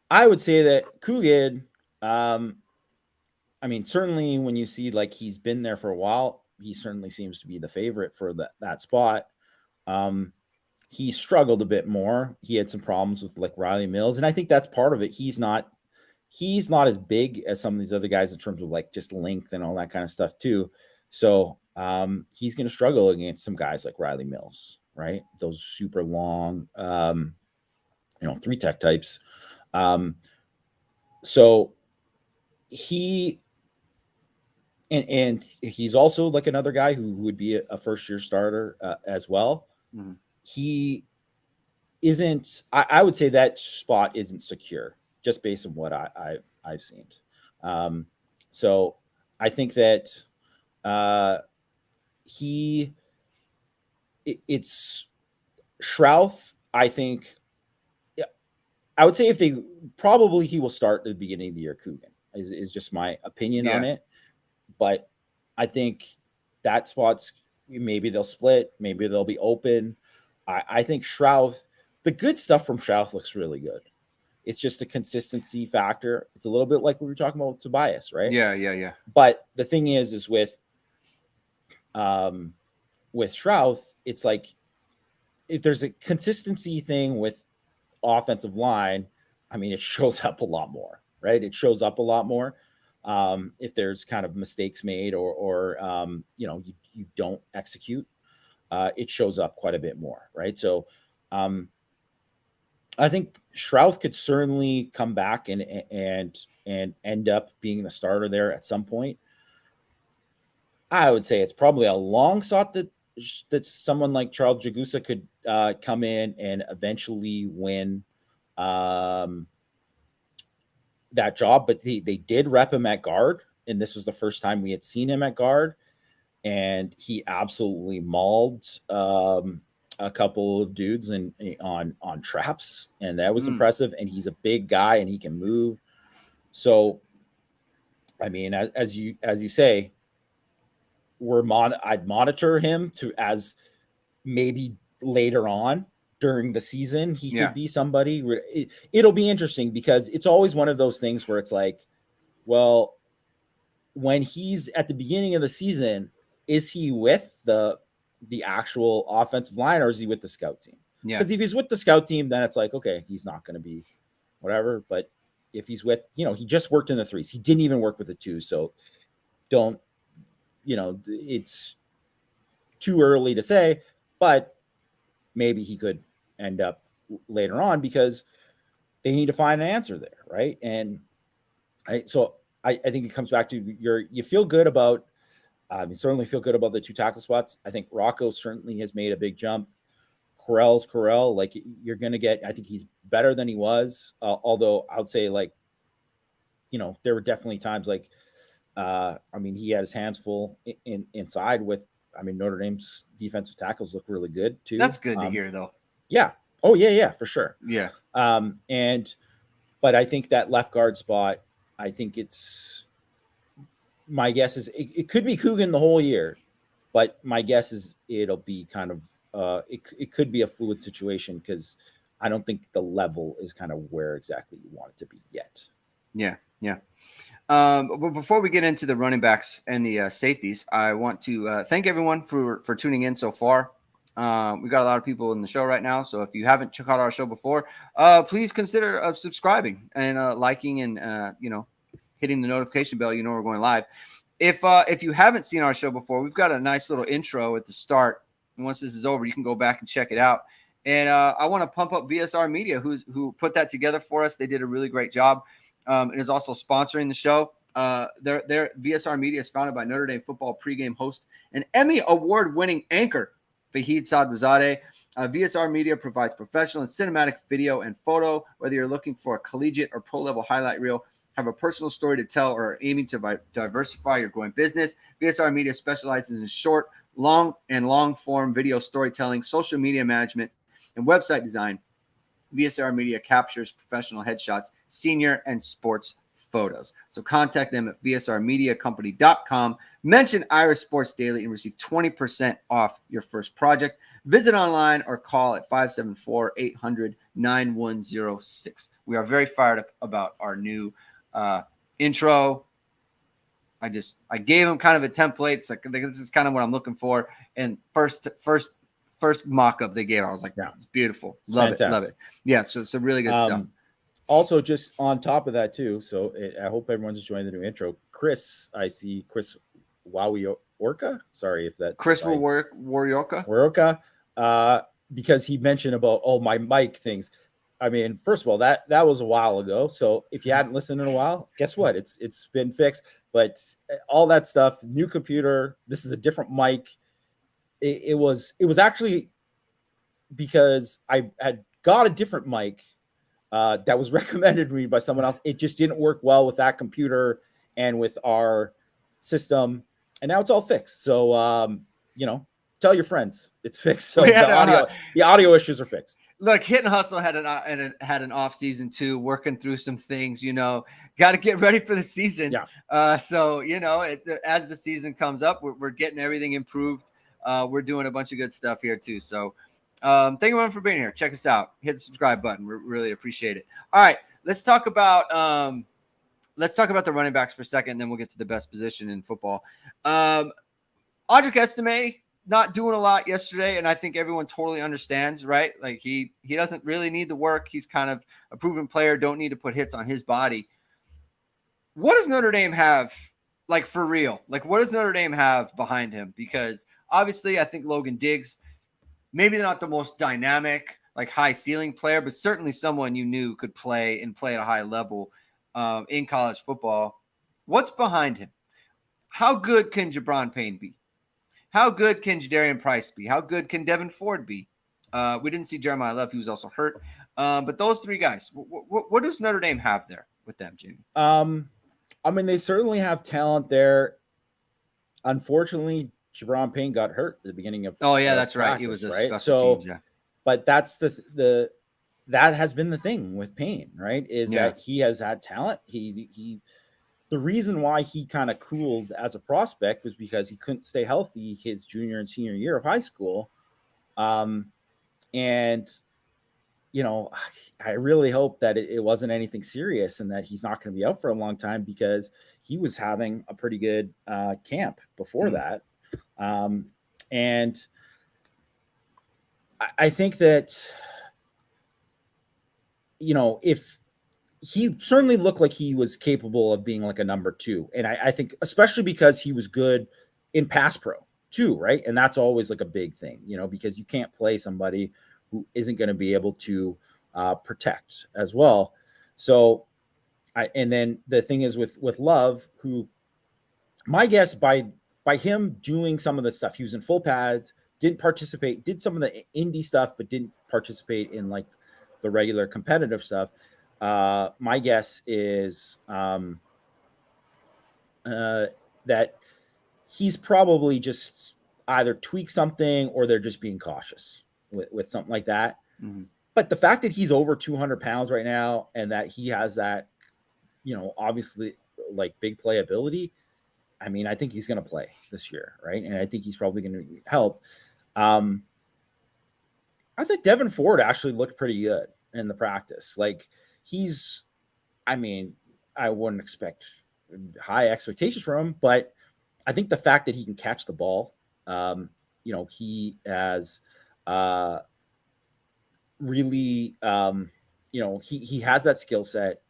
[SPEAKER 2] I would say that Coogan, I mean, certainly when you see like he's been there for a while, he certainly seems to be the favorite for that spot. He struggled a bit more. He had some problems with like Riley Mills, and I think that's part of it. He's not as big as some of these other guys in terms of like just length and all that kind of stuff too. So he's going to struggle against some guys like Riley Mills, right? Those super long, 3-tech types. So he and he's also like another guy who would be a first-year starter as well. Mm-hmm. He isn't. I would say that spot isn't secure, just based on what I've seen. So I think that it's Shrouth. I think I would say he will start at the beginning of the year. Coogan is just my opinion on it. But I think that spot's maybe they'll split, maybe they'll be open. I think Shrouth, the good stuff from Shrouth looks really good. It's just a consistency factor. It's a little bit like we were talking about with Tobias, right?
[SPEAKER 1] Yeah.
[SPEAKER 2] But the thing is with Shrouth, it's like if there's a consistency thing with offensive line, I mean, it shows up a lot more, right? It shows up a lot more. If there's kind of mistakes made or you don't execute, it shows up quite a bit more, right? So I think Shrouth could certainly come back and end up being the starter there at some point. I would say it's probably a long shot that someone like Charles Jagusa could come in and eventually win that job, but they did rep him at guard, and this was the first time we had seen him at guard, and he absolutely mauled a couple of dudes on traps, and that was impressive. And he's a big guy and he can move. So, I mean, as you say, I'd monitor him as maybe later on during the season he could be somebody. It'll be interesting because it's always one of those things where it's like, well, when he's at the beginning of the season, is he with the actual offensive line or is he with the scout team? Because if he's with the scout team, then it's like, okay, he's not going to be whatever. But if he's with, he just worked in the threes. He didn't even work with the twos. So don't it's too early to say, but maybe he could end up later on because they need to find an answer there, right? And I think it comes back to you feel good about. You certainly feel good about the 2 tackle spots. I think Rocco certainly has made a big jump. Correll's Correll. Like you're going to get, I think he's better than he was. Although I would say there were definitely times he had his hands full inside with, Notre Dame's defensive tackles look really good too.
[SPEAKER 1] That's good to hear though.
[SPEAKER 2] Yeah. Oh yeah, for sure.
[SPEAKER 1] Yeah.
[SPEAKER 2] But I think that left guard spot, I think my guess is it could be Coogan the whole year, but my guess is it'll be kind of, it could be a fluid situation because I don't think the level is kind of where exactly you want it to be yet.
[SPEAKER 1] Yeah. But before we get into the running backs and the safeties, I want to thank everyone for tuning in so far. We got a lot of people in the show right now, so if you haven't checked out our show before, please consider subscribing and liking and hitting the notification bell. We're going live. If you haven't seen our show before, we've got a nice little intro at the start. And once this is over, you can go back and check it out. And I want to pump up VSR Media, who put that together for us. They did a really great job, and is also sponsoring the show. Their VSR Media is founded by Notre Dame Football pregame host and Emmy award-winning anchor Fahid Sadrazadeh. VSR Media provides professional and cinematic video and photo. Whether you're looking for a collegiate or pro-level highlight reel, have a personal story to tell, or are aiming to diversify your growing business, VSR Media specializes in short, long-form video storytelling, social media management, and website design. VSR Media captures professional headshots, senior and sports photos. So contact them at vsrmediacompany.com. Mention Irish Sports Daily and receive 20% off your first project. Visit online or call at 574-800-9106. We are very fired up about our new intro. I gave him kind of a template. It's like, this is kind of what I'm looking for. And first mock-up they gave, I was like, yeah, it's beautiful. Love it. Yeah, so it's a really good stuff.
[SPEAKER 2] Also, just on top of that too, so I hope everyone's enjoying the new intro. Chris, I see Chris Wawiorka. Sorry if that
[SPEAKER 1] Chris Wawiorka.
[SPEAKER 2] Because he mentioned about my mic things. First of all, that was a while ago. So if you hadn't listened in a while, guess what? It's been fixed. But all that stuff, new computer. This is a different mic. It was actually because I had got a different mic that was recommended to me by someone else. It just didn't work well with that computer and with our system, and now it's all fixed. So tell your friends it's fixed. So the audio issues are fixed.
[SPEAKER 1] Look, Hit and Hustle had an off season too, working through some things. Got to get ready for the season.
[SPEAKER 2] Yeah.
[SPEAKER 1] As the season comes up, we're getting everything improved. We're doing a bunch of good stuff here too. So thank you everyone for being here. Check us out. Hit the subscribe button. We really appreciate it. All right, let's talk about the running backs for a second, and then we'll get to the best position in football. Audric Estime not doing a lot yesterday, and I think everyone totally understands, right? Like he doesn't really need the work. He's kind of a proven player. Don't need to put hits on his body. What does Notre Dame have? Like for real, like what does Notre Dame have behind him? Because obviously I think Logan Diggs, maybe not the most dynamic, like high ceiling player, but certainly someone you knew could play at a high level in college football. What's behind him? How good can Jabron Payne be? How good can Jadarian Price be? How good can Devin Ford be? We didn't see Jeremiah Love. He was also hurt. But those three guys, what does Notre Dame have there with them, Jamie?
[SPEAKER 2] They certainly have talent there. Unfortunately, Jabron Payne got hurt at the beginning of.
[SPEAKER 1] Oh yeah, that's practice, right. He was a special teams, yeah.
[SPEAKER 2] But that's that has been the thing with Payne, right? Is that he has had talent. He the reason why he kind of cooled as a prospect was because he couldn't stay healthy his junior and senior year of high school. I really hope that it wasn't anything serious and that he's not going to be out for a long time, because he was having a pretty good camp before that. And I think that, if he certainly looked like he was capable of being like a number two. And I think especially because he was good in pass pro too, right? And that's always like a big thing, because you can't play somebody who isn't going to be able to protect as well. So and then the thing is with Love, who my guess by him doing some of the stuff, he was in full pads, didn't participate, did some of the indie stuff, but didn't participate in like the regular competitive stuff. My guess is that he's probably just either tweak something or they're just being cautious with something like that.
[SPEAKER 1] Mm-hmm.
[SPEAKER 2] But the fact that he's over 200 pounds right now and that he has that, obviously like big playability, I mean, I think he's going to play this year, right? And I think he's probably going to help. I think Devin Ford actually looked pretty good in the practice. Like I wouldn't expect high expectations from him, but I think the fact that he can catch the ball, he has really, he has that skill set.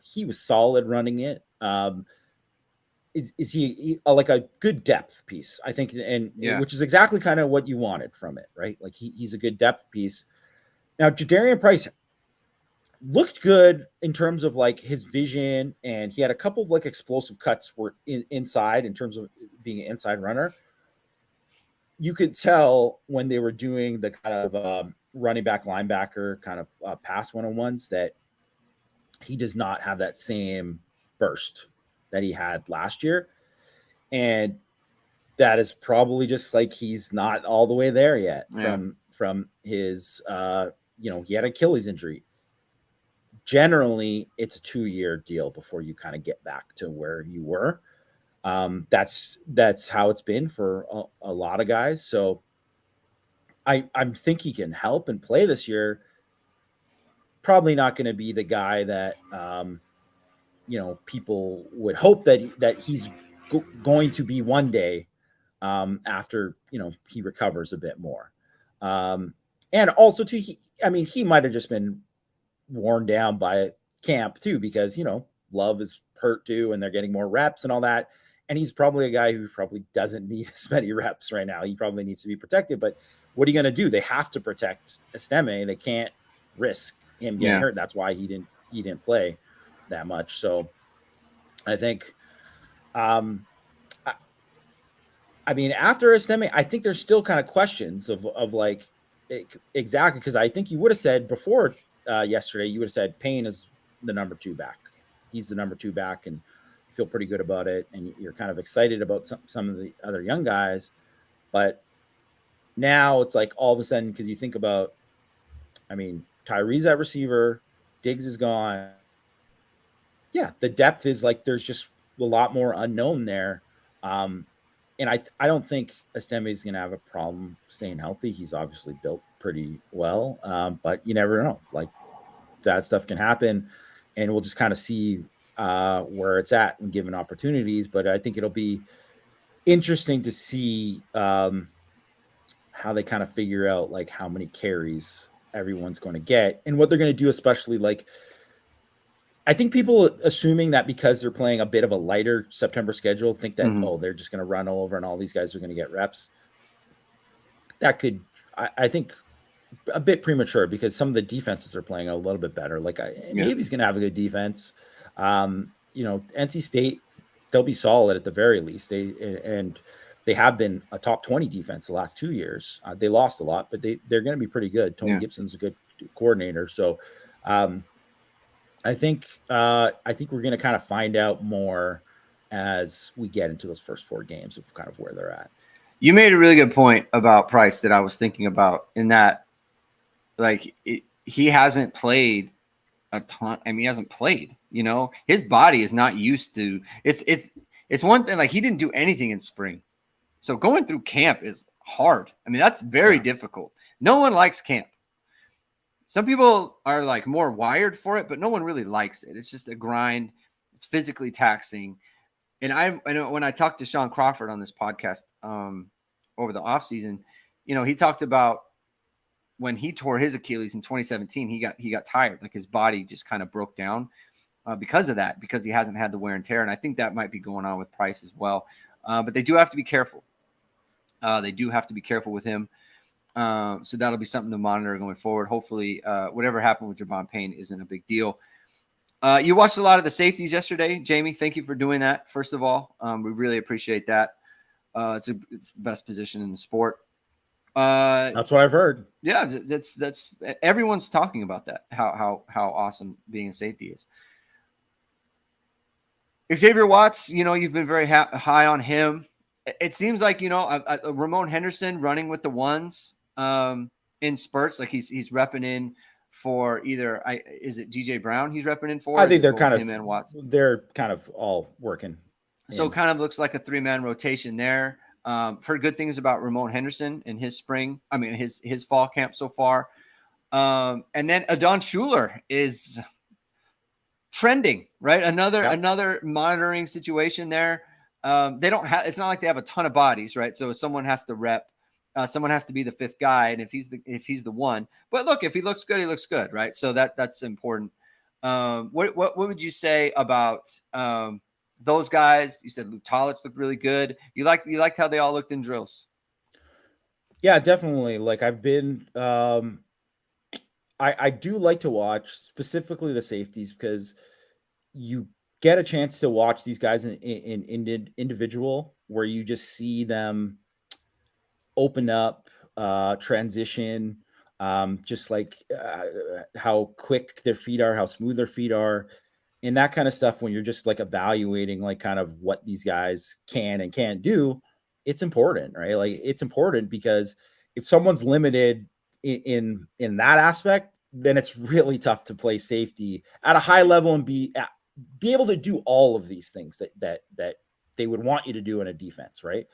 [SPEAKER 2] He was solid running it. Is he like a good depth piece? I think, and which is exactly kind of what you wanted from it, right? Like he's a good depth piece. Now, Jadarian Price looked good in terms of like his vision, and he had a couple of like explosive cuts were inside in terms of being an inside runner. You could tell when they were doing the kind of running back linebacker kind of pass one-on-ones that he does not have that same burst that he had last year. And that is probably just like he's not all the way there yet from his he had an Achilles injury. Generally, it's a 2-year deal before you kind of get back to where you were. That's how it's been for a lot of guys. So I think he can help and play this year. Probably not going to be the guy that people would hope that he's going to be one day after he recovers a bit more. And also too, he might have just been worn down by camp too, because Love is hurt too, and they're getting more reps and all that. And he's probably a guy who probably doesn't need as many reps right now. He probably needs to be protected. But what are you going to do? They have to protect Estime. They can't risk him getting hurt. That's why he didn't play that much. So I think, after Estime, I think there's still kind of questions of like exactly, because I think you would have said before yesterday, you would have said Payne is the number 2 back. He's the number 2 back, and you feel pretty good about it, and you're kind of excited about some of the other young guys. But now it's like all of a sudden, because you think about, Tyree's at receiver, Diggs is gone. Yeah, the depth is like there's just a lot more unknown there. And I don't think Estime is going to have a problem staying healthy. He's obviously built pretty well, but you never know. Like that stuff can happen, and we'll just kind of see where it's at and given opportunities. But I think it'll be interesting to see how they kind of figure out like how many carries everyone's going to get and what they're going to do, especially like I think people assuming that because they're playing a bit of a lighter September schedule think that, they're just going to run all over and all these guys are going to get reps. That could, I think, a bit premature because some of the defenses are playing a little bit better. Like Navy's going to have a good defense. NC State, they'll be solid at the very least. They have been a top 20 defense the last 2 years. They lost a lot, but they're going to be pretty good. Tony Gibson's a good coordinator. So I think we're going to kind of find out more as we get into those first 4 games of kind of where they're at.
[SPEAKER 1] You made a really good point about Price that I was thinking about in that, like, he hasn't played a ton. He hasn't played, his body is not used to it's one thing. Like he didn't do anything in spring. So going through camp is hard. That's very difficult. No one likes camp. Some people are like more wired for it, but no one really likes it. It's just a grind. It's physically taxing. And I know when I talked to Sean Crawford on this podcast over the offseason, he talked about when he tore his Achilles in 2017, he got tired. Like his body just kind of broke down because of that, because he hasn't had the wear and tear. And I think that might be going on with Price as well. but they do have to be careful. They do have to be careful with him. So that'll be something to monitor going forward. Hopefully, whatever happened with Javon Payne isn't a big deal. You watched a lot of the safeties yesterday, Jamie. Thank you for doing that. First of all, we really appreciate that. It's the best position in the sport.
[SPEAKER 2] That's what I've heard.
[SPEAKER 1] Yeah, that's everyone's talking about that. How awesome being a safety is. Xavier Watts, you've been very high on him. It seems like Ramon Henderson running with the ones in spurts, like he's repping in for either is it GJ Brown he's repping in for?
[SPEAKER 2] I think they're kind of
[SPEAKER 1] him and Watts.
[SPEAKER 2] They're kind of all working.
[SPEAKER 1] So kind of looks like a 3-man rotation there. Heard good things about Ramon Henderson and his his fall camp so far. And then Adon Schuler is trending, right? Another monitoring situation there. They don't have, it's not like they have a ton of bodies, right? So someone has to rep, someone has to be the fifth guy. And if he's the one, but look, if he looks good, he looks good, right? So that's important. What would you say about those guys? You said Luke Tollitz looked really good. You liked how they all looked in drills.
[SPEAKER 2] Yeah, definitely. Like I've been, I do like to watch specifically the safeties because you get a chance to watch these guys in individual where you just see them open up, transition, just like how quick their feet are, how smooth their feet are, and that kind of stuff. When you're just like evaluating like kind of what these guys can and can't do, it's important, right? Like it's important because if someone's limited in that aspect, then it's really tough to play safety at a high level and be able to do all of these things that they would want you to do in a defense, right?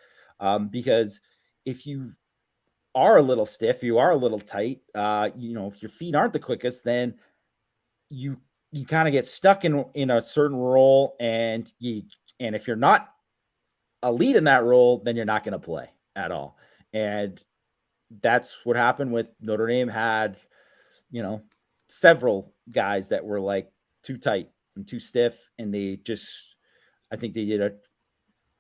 [SPEAKER 2] Because if you are a little stiff, you are a little tight, if your feet aren't the quickest, then you kind of get stuck in a certain role, and if you're not a lead in that role, then you're not going to play at all. And that's what happened with Notre Dame. Had several guys that were like too tight and too stiff, and I think they did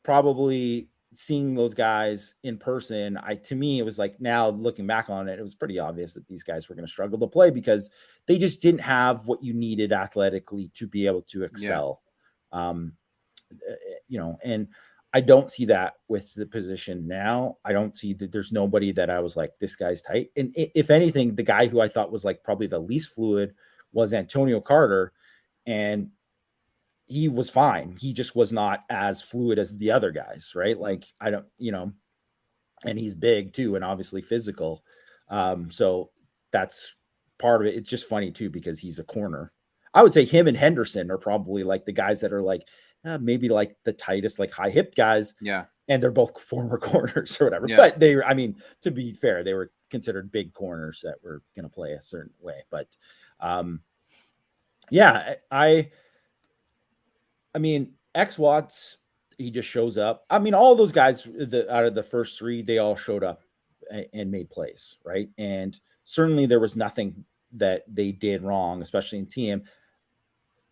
[SPEAKER 2] probably seeing those guys in person. To me, it was like, now looking back on it, it was pretty obvious that these guys were going to struggle to play because they just didn't have what you needed athletically to be able to excel. Yeah. And I don't see that with the position now. I don't see that there's nobody that I was like, this guy's tight. And if anything, the guy who I thought was like probably the least fluid was Antonio Carter. And he was fine. He just was not as fluid as the other guys, right? Like I don't, and he's big too, and obviously physical. So that's part of it. It's just funny too, because he's a corner. I would say him and Henderson are probably like the guys that are like, maybe like the tightest, like high hip guys.
[SPEAKER 1] Yeah. And
[SPEAKER 2] they're both former corners or whatever. Yeah. But to be fair, they were considered big corners that were going to play a certain way. But X Watts, he just shows up. All those guys out of the first three, they all showed up and made plays, right? And certainly there was nothing that they did wrong, especially in team,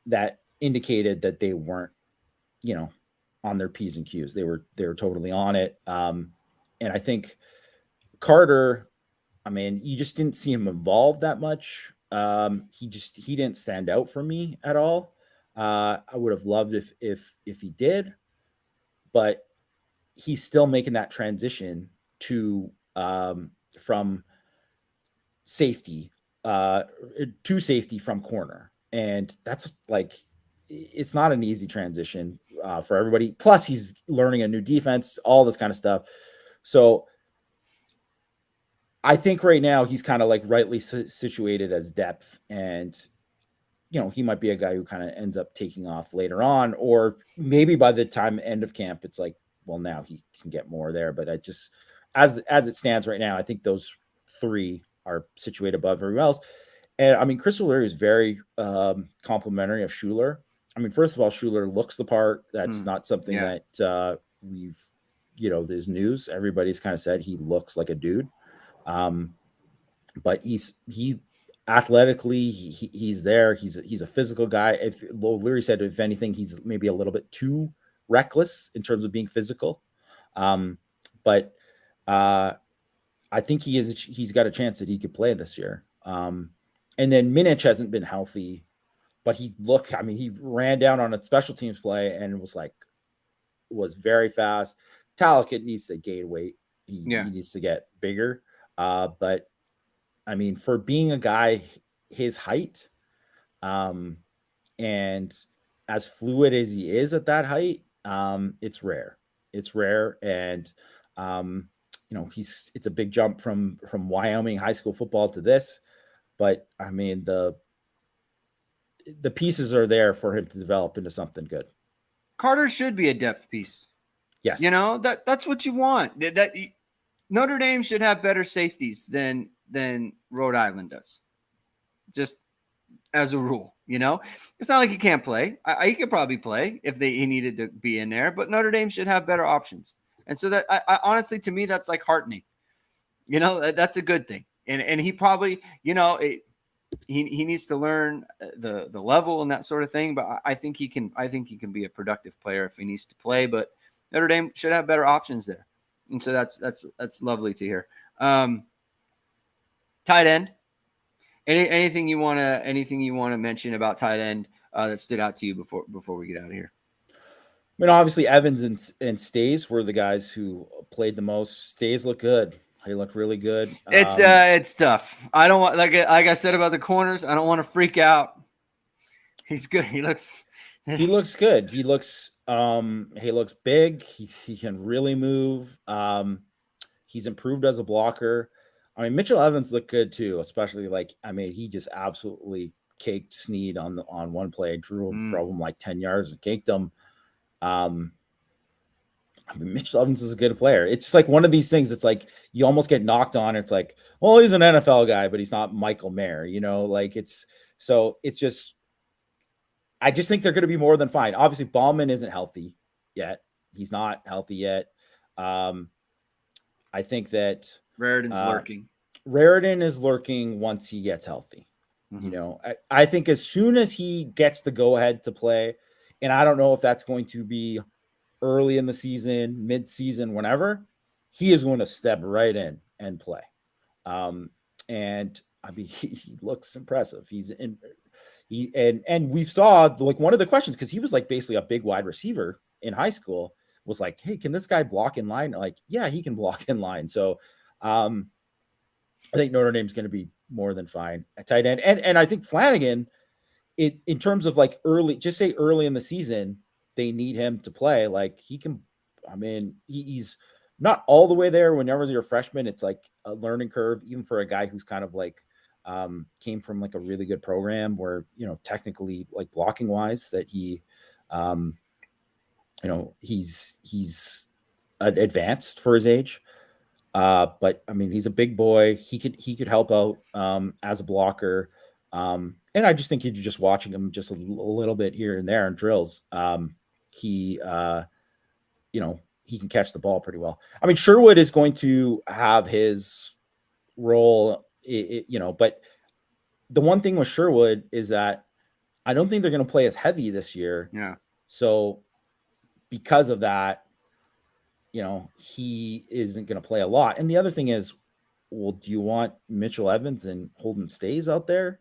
[SPEAKER 2] that indicated that they weren't, on their P's and Q's. They were totally on it. And I think Carter, you just didn't see him involved that much. He didn't stand out for me at all. I would have loved if he did, but he's still making that transition to from safety to safety from corner, and that's like, it's not an easy transition for everybody. Plus, he's learning a new defense, all this kind of stuff. So I think right now he's kind of like rightly situated as depth, and he might be a guy who kind of ends up taking off later on, or maybe by the time end of camp, it's like, well, now he can get more there. But I just, as it stands right now, I think those three are situated above everyone else. And Chris O'Leary is very complimentary of Schuler. First of all, Schuler looks the part. That's not something that we've, there's news. Everybody's kind of said he looks like a dude. But he athletically, he's there. He's a physical guy. If O'Leary said, if anything, he's maybe a little bit too reckless in terms of being physical. But I think he's got a chance that he could play this year. And then Minich hasn't been healthy, but he ran down on a special teams play and was very fast. Talcott needs to gain weight. He needs to get bigger. But I mean, for being a guy his height, and as fluid as he is at that height, it's rare. It's rare. And it's a big jump from Wyoming high school football to this, but I mean, the pieces are there for him to develop into something good.
[SPEAKER 1] Carter should be a depth piece.
[SPEAKER 2] Yes.
[SPEAKER 1] That's what you want. Notre Dame should have better safeties than Rhode Island does. Just as a rule, it's not like he can't play. He could probably play if he needed to be in there, but Notre Dame should have better options. And so that I honestly, to me, that's like heartening. That's a good thing. And he probably, he needs to learn the level and that sort of thing. But I think he can be a productive player if he needs to play. But Notre Dame should have better options there. And so that's lovely to hear. Tight end. Anything you want to mention about tight end that stood out to you before we get out of here?
[SPEAKER 2] I mean, obviously Evans and Stays were the guys who played the most. Stays look good. They look really good.
[SPEAKER 1] It's tough. I don't want, like I said about the corners, I don't want to freak out. He's good. He looks
[SPEAKER 2] good. He looks big. He can really move. He's improved as a blocker. I mean, Mitchell Evans looked good too, especially he just absolutely caked Snead on one play. Drew drove him like 10 yards and caked him. Mitchell Evans is a good player. It's just like one of these things. It's like you almost get knocked on. It's like, well, he's an NFL guy, but he's not Michael Mayer. It's just. I just think they're going to be more than fine. Obviously, Ballman isn't healthy yet. He's not healthy yet. I think that
[SPEAKER 1] Raritan's lurking.
[SPEAKER 2] Raritan is lurking once he gets healthy. Mm-hmm. I think as soon as he gets the go-ahead to play, and I don't know if that's going to be early in the season, mid-season, whenever, he is going to step right in and play. And I mean, he looks impressive. And we saw one of the questions, because he was basically a big wide receiver in high school, was like, hey, can this guy block in line? Yeah, he can block in line. So I think Notre Dame's going to be more than fine at tight end. And I think Flanagan, in terms of early in the season, they need him to play. He can, I mean, he's not all the way there. Whenever you're a freshman, it's like a learning curve, even for a guy who's kind of came from a really good program where, technically blocking wise that he, he's advanced for his age. But I mean, he's a big boy. He could help out as a blocker. And I just think you're just watching him just a little bit here and there in drills. He can catch the ball pretty well. I mean, Sherwood is going to have his role, but the one thing with Sherwood is that I don't think they're going to play as heavy this year.
[SPEAKER 1] Yeah.
[SPEAKER 2] So because of that, he isn't going to play a lot. And the other thing is, well, do you want Mitchell Evans and Holden Stays out there?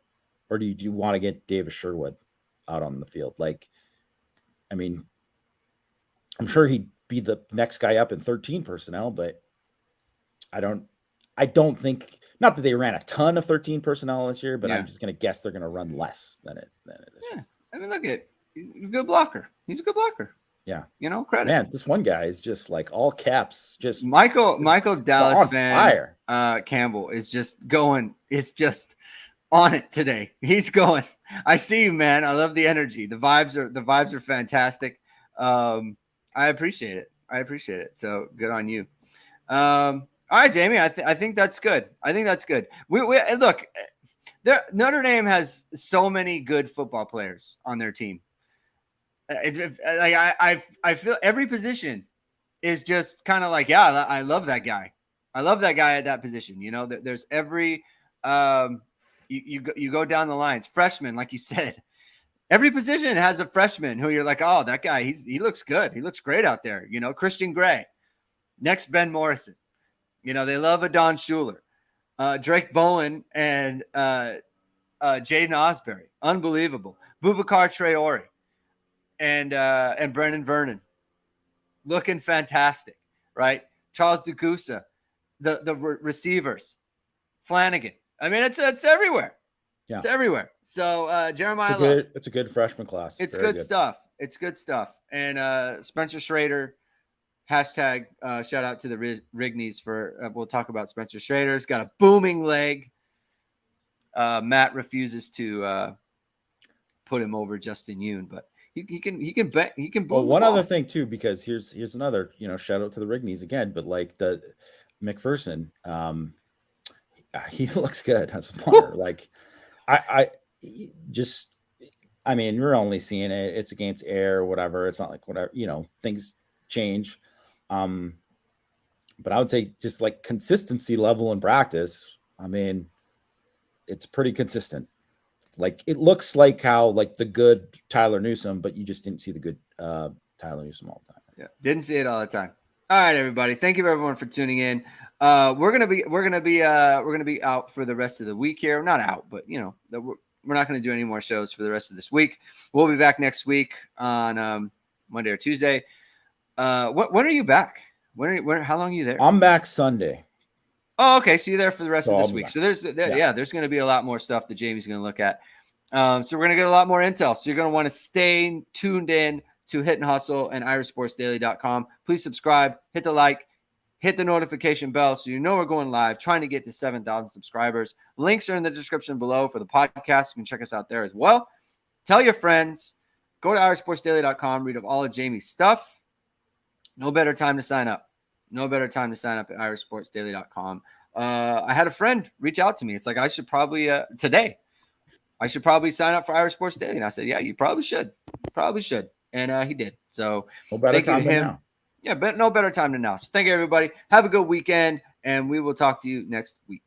[SPEAKER 2] Or do you want to get Davis Sherwood out on the field? I mean, I'm sure he'd be the next guy up in 13 personnel, but I don't think, not that they ran a ton of 13 personnel this year, but I'm just going to guess they're going to run less than it is.
[SPEAKER 1] Yeah. I mean, he's a good blocker. He's a good blocker.
[SPEAKER 2] Yeah.
[SPEAKER 1] Credit.
[SPEAKER 2] Man, this one guy is just all caps, just
[SPEAKER 1] Michael Dallas fan
[SPEAKER 2] fire.
[SPEAKER 1] Campbell is just going. It's just on it today. He's going. I see you, man. I love the energy. The vibes are fantastic. I appreciate it. So good on you. All right, Jamie. I think that's good. We look. Notre Dame has so many good football players on their team. I feel every position is just kind of I love that guy. I love that guy at that position. There's every you go down the lines. Freshman, like you said, every position has a freshman who you're like, oh, that guy, he looks good. He looks great out there. Christian Gray. Next, Ben Morrison. You know, they love a Don Schuler. Drake Bowen and Jaden Osbury. Unbelievable. Boubacar Traore and Brendan Vernon. Looking fantastic, right? Charles DeGusa, the receivers. Flanagan. I mean, it's everywhere. Yeah. It's everywhere. So Jeremiah
[SPEAKER 2] it's a good freshman class.
[SPEAKER 1] It's good stuff. It's good stuff. And Spencer Schrader, hashtag shout out to the Rigneys for we'll talk about Spencer Schrader. He's got a booming leg. Matt refuses to put him over Justin Yoon, but he can boom.
[SPEAKER 2] Well, one other thing too, because here's another, shout out to the Rigneys again, but like the McPherson, he looks good as a punter. Like I mean, we're only seeing it. It's against air or whatever. It's not like whatever, things change. But I would say just like consistency level in practice. I mean, it's pretty consistent. Like it looks like how like the good Tyler Newsome, but you just didn't see the good Tyler Newsome all the time.
[SPEAKER 1] Yeah, didn't see it all the time. All right, everybody. Thank you everyone for tuning in. We're gonna be out for the rest of the week here. Not out, but we're not going to do any more shows for the rest of this week. We'll be back next week on Monday or Tuesday. When are you back? How long are you there?
[SPEAKER 2] I'm back Sunday.
[SPEAKER 1] Oh, okay. So you're there for the rest of this week. So there's going to be a lot more stuff that Jamie's going to look at. So we're going to get a lot more intel. So you're going to want to stay tuned in to Hit and Hustle and IrishSportsDaily.com. Please subscribe, hit the like, hit the notification bell so we're going live, trying to get to 7,000 subscribers. Links are in the description below for the podcast. You can check us out there as well. Tell your friends. Go to IrishSportsDaily.com. Read of all of Jamie's stuff. No better time to sign up. No better time to sign up at IrishSportsDaily.com. I had a friend reach out to me. It's like, I should probably, today, I should probably sign up for Irish Sports Daily. And I said, yeah, you probably should. You probably should. And he did. So
[SPEAKER 2] thank you to him. Now.
[SPEAKER 1] Yeah, but no better time than now. So thank you, everybody. Have a good weekend, and we will talk to you next week.